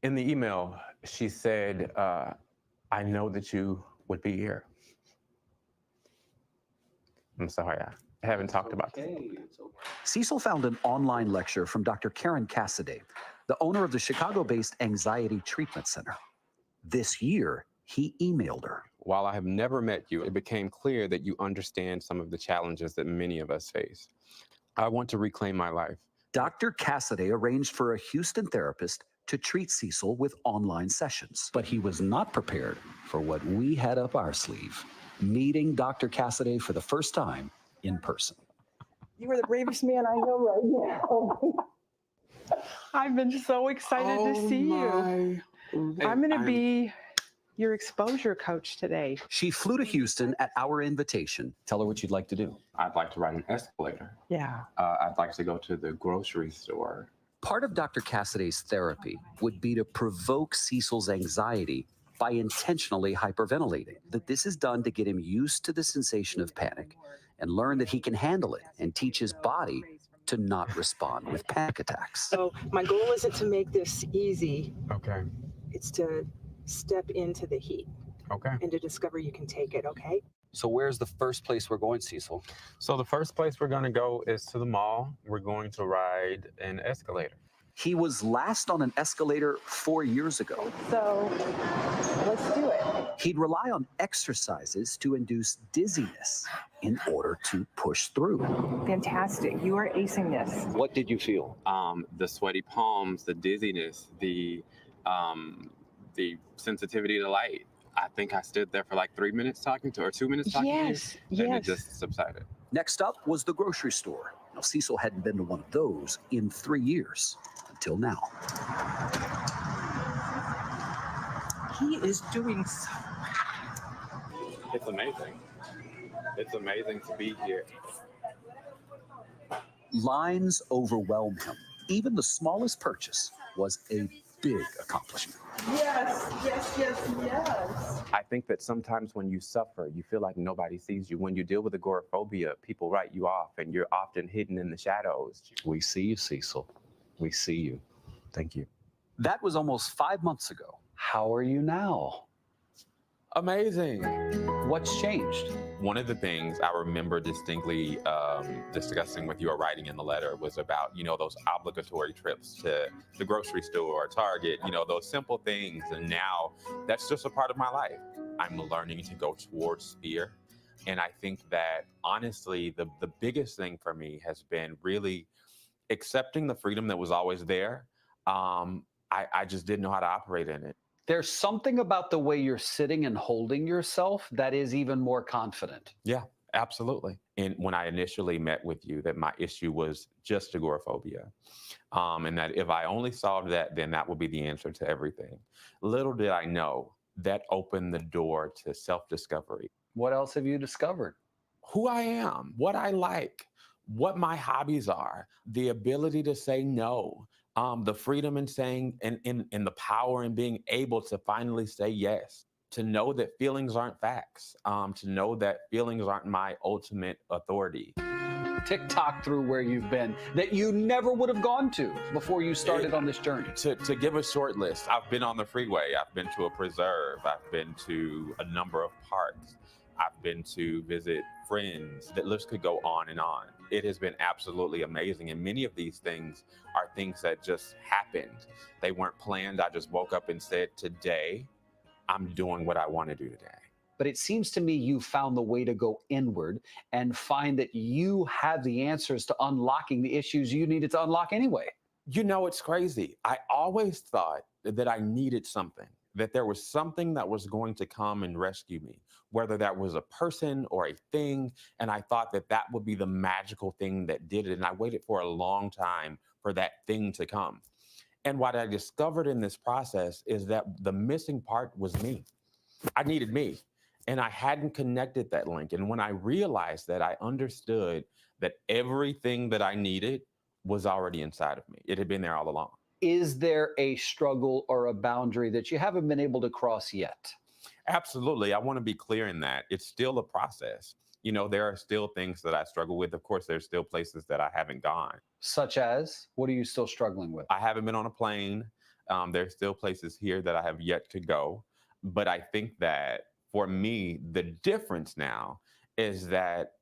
In the email, she said, I know that you would be here. I'm sorry, I haven't talked about this. Cecil found an online lecture from Dr. Karen Cassidy, the owner of the Chicago-based Anxiety Treatment Center. This year, he emailed her. While I have never met you, it became clear that you understand some of the challenges that many of us face. I want to reclaim my life. Dr. Cassidy arranged for a Houston therapist to treat Cecil with online sessions. But he was not prepared for what we had up our sleeve, meeting Dr. Cassidy for the first time in person. You are the bravest man I know right now. I've been so excited to see you. I'm going to be your exposure coach today. She flew to Houston at our invitation. Tell her what you'd like to do. I'd like to ride an escalator. Yeah. I'd like to go to the grocery store. Part of Dr. Cassidy's therapy would be to provoke Cecil's anxiety by intentionally hyperventilating. That this is done to get him used to the sensation of panic and learn that he can handle it and teach his body to not respond with panic attacks. So my goal isn't to make this easy. Okay. It's to step into the heat. Okay. And to discover you can take it, okay? So where's the first place we're going, Cecil? So the first place we're going to go is to the mall. We're going to ride an escalator. He was last on an escalator 4 years ago. So let's do it. He'd rely on exercises to induce dizziness in order to push through. Fantastic. You are acing this. What did you feel? The sweaty palms, the dizziness, the sensitivity to light. I think I stood there for like 3 minutes talking to, or 2 minutes talking to you, and it just subsided. Next up was the grocery store. Now, Cecil hadn't been to one of those in 3 years, until now. He is doing so. It's amazing. It's amazing to be here. Lines overwhelm him. Even the smallest purchase was a big accomplishment. Yes, yes, yes, yes. I think that sometimes when you suffer, you feel like nobody sees you. When you deal with agoraphobia, people write you off and you're often hidden in the shadows. We see you, Cecil. We see you. Thank you. That was almost 5 months ago. How are you now? Amazing. What's changed? One of the things I remember distinctly discussing with you or writing in the letter was about, those obligatory trips to the grocery store or Target, those simple things. And now that's just a part of my life. I'm learning to go towards fear. And I think that honestly, the biggest thing for me has been really accepting the freedom that was always there. I just didn't know how to operate in it. There's something about the way you're sitting and holding yourself that is even more confident. Yeah, absolutely. And when I initially met with you, that my issue was just agoraphobia. And that if I only solved that, then that would be the answer to everything. Little did I know that opened the door to self-discovery. What else have you discovered? Who I am, what I like, what my hobbies are, the ability to say no. The freedom in saying and the power in being able to finally say yes, to know that feelings aren't facts, to know that feelings aren't my ultimate authority. TikTok through where you've been that you never would have gone to before you started on this journey. To give a short list, I've been on the freeway, I've been to a preserve, I've been to a number of parks, I've been to visit friends. The list could go on and on. It has been absolutely amazing. And many of these things are things that just happened. They weren't planned. I just woke up and said, today, I'm doing what I want to do today. But it seems to me you found the way to go inward and find that you have the answers to unlocking the issues you needed to unlock anyway. It's crazy. I always thought that I needed something, that there was something that was going to come and rescue me, whether that was a person or a thing. And I thought that that would be the magical thing that did it. And I waited for a long time for that thing to come. And what I discovered in this process is that the missing part was me. I needed me. And I hadn't connected that link. And when I realized that, I understood that everything that I needed was already inside of me. It had been there all along. Is there a struggle or a boundary that you haven't been able to cross yet? Absolutely. I want to be clear in that. It's still a process. There are still things that I struggle with. Of course, there's still places that I haven't gone. Such as? What are you still struggling with? I haven't been on a plane. There's still places here that I have yet to go. But I think that for me, the difference now is that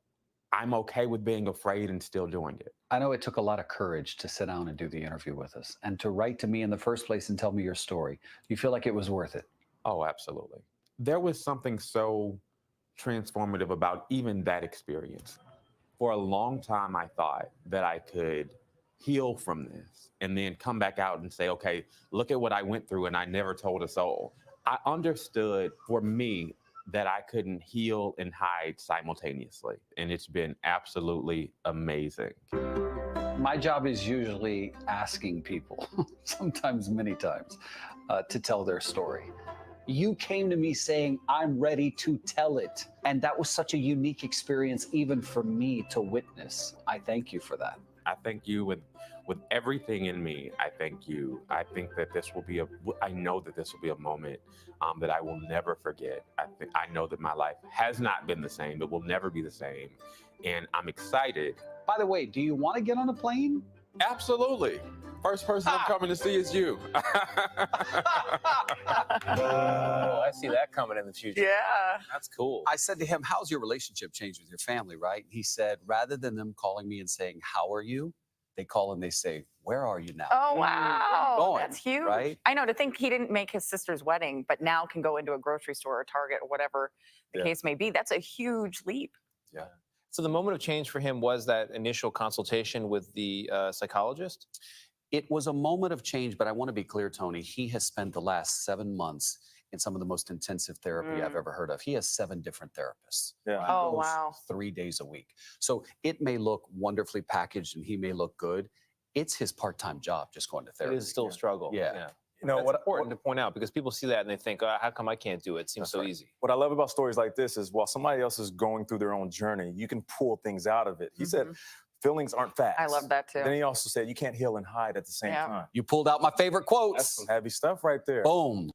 I'm okay with being afraid and still doing it. I know it took a lot of courage to sit down and do the interview with us and to write to me in the first place and tell me your story. Do you feel like it was worth it? Oh, absolutely. There was something so transformative about even that experience. For a long time, I thought that I could heal from this and then come back out and say, okay, look at what I went through and I never told a soul. I understood for me that I couldn't heal and hide simultaneously. And it's been absolutely amazing. My job is usually asking people, sometimes many times, to tell their story. You came to me saying, I'm ready to tell it. And that was such a unique experience, even for me to witness. I thank you for that. I thank you with everything in me. I thank you. I think that I know that this will be a moment that I will never forget. I know that my life has not been the same. It will never be the same. And I'm excited. By the way, do you want to get on a plane? Absolutely. First person I'm coming to see is you. Oh, I see that coming in the future. Yeah. That's cool. I said to him, how's your relationship changed with your family, right? He said, rather than them calling me and saying, how are you? They call and they say, where are you now? Oh, wow. Going, That's huge. right? I know, to think he didn't make his sister's wedding, but now can go into a grocery store or Target or whatever the case may be. That's a huge leap. Yeah. So the moment of change for him was that initial consultation with the psychologist? It was a moment of change, but I want to be clear, Tony, he has spent the last 7 months in some of the most intensive therapy I've ever heard of. He has 7 different therapists. Yeah. He Oh, goes wow. 3 days a week. So it may look wonderfully packaged and he may look good. It's his part-time job just going to therapy. It is still a struggle. Yeah. You know, That's important to point out because people see that and they think, oh, how come I can't do it? It seems so easy. What I love about stories like this is while somebody else is going through their own journey, you can pull things out of it. He said, feelings aren't facts. I love that too. Then he also said, you can't heal and hide at the same time. You pulled out my favorite quotes. That's some heavy stuff right there. Boom.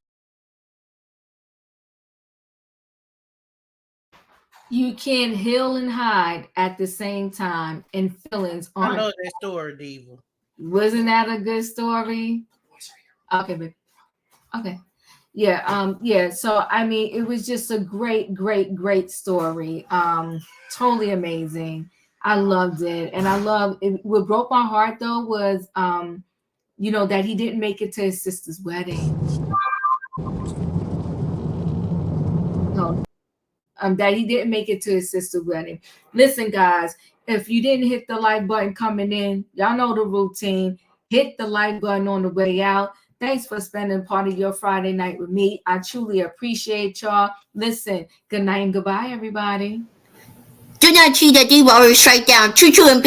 You can heal and hide at the same time, and feelings I aren't. love that story, Diva. Wasn't that a good story? Okay, baby. Okay. Yeah, yeah. So I mean, it was just a great, great, great story. Totally amazing. I loved it. And I love it. What broke my heart though was you know, that he didn't make it to his sister's wedding. No. That he didn't make it to his sister's wedding. Listen, guys, if you didn't hit the like button coming in, y'all know the routine. Hit the like button on the way out. Thanks for spending part of your Friday night with me. I truly appreciate y'all. Listen, good night and goodbye, everybody. Do not cheat the Diva or strike down. Choo choo and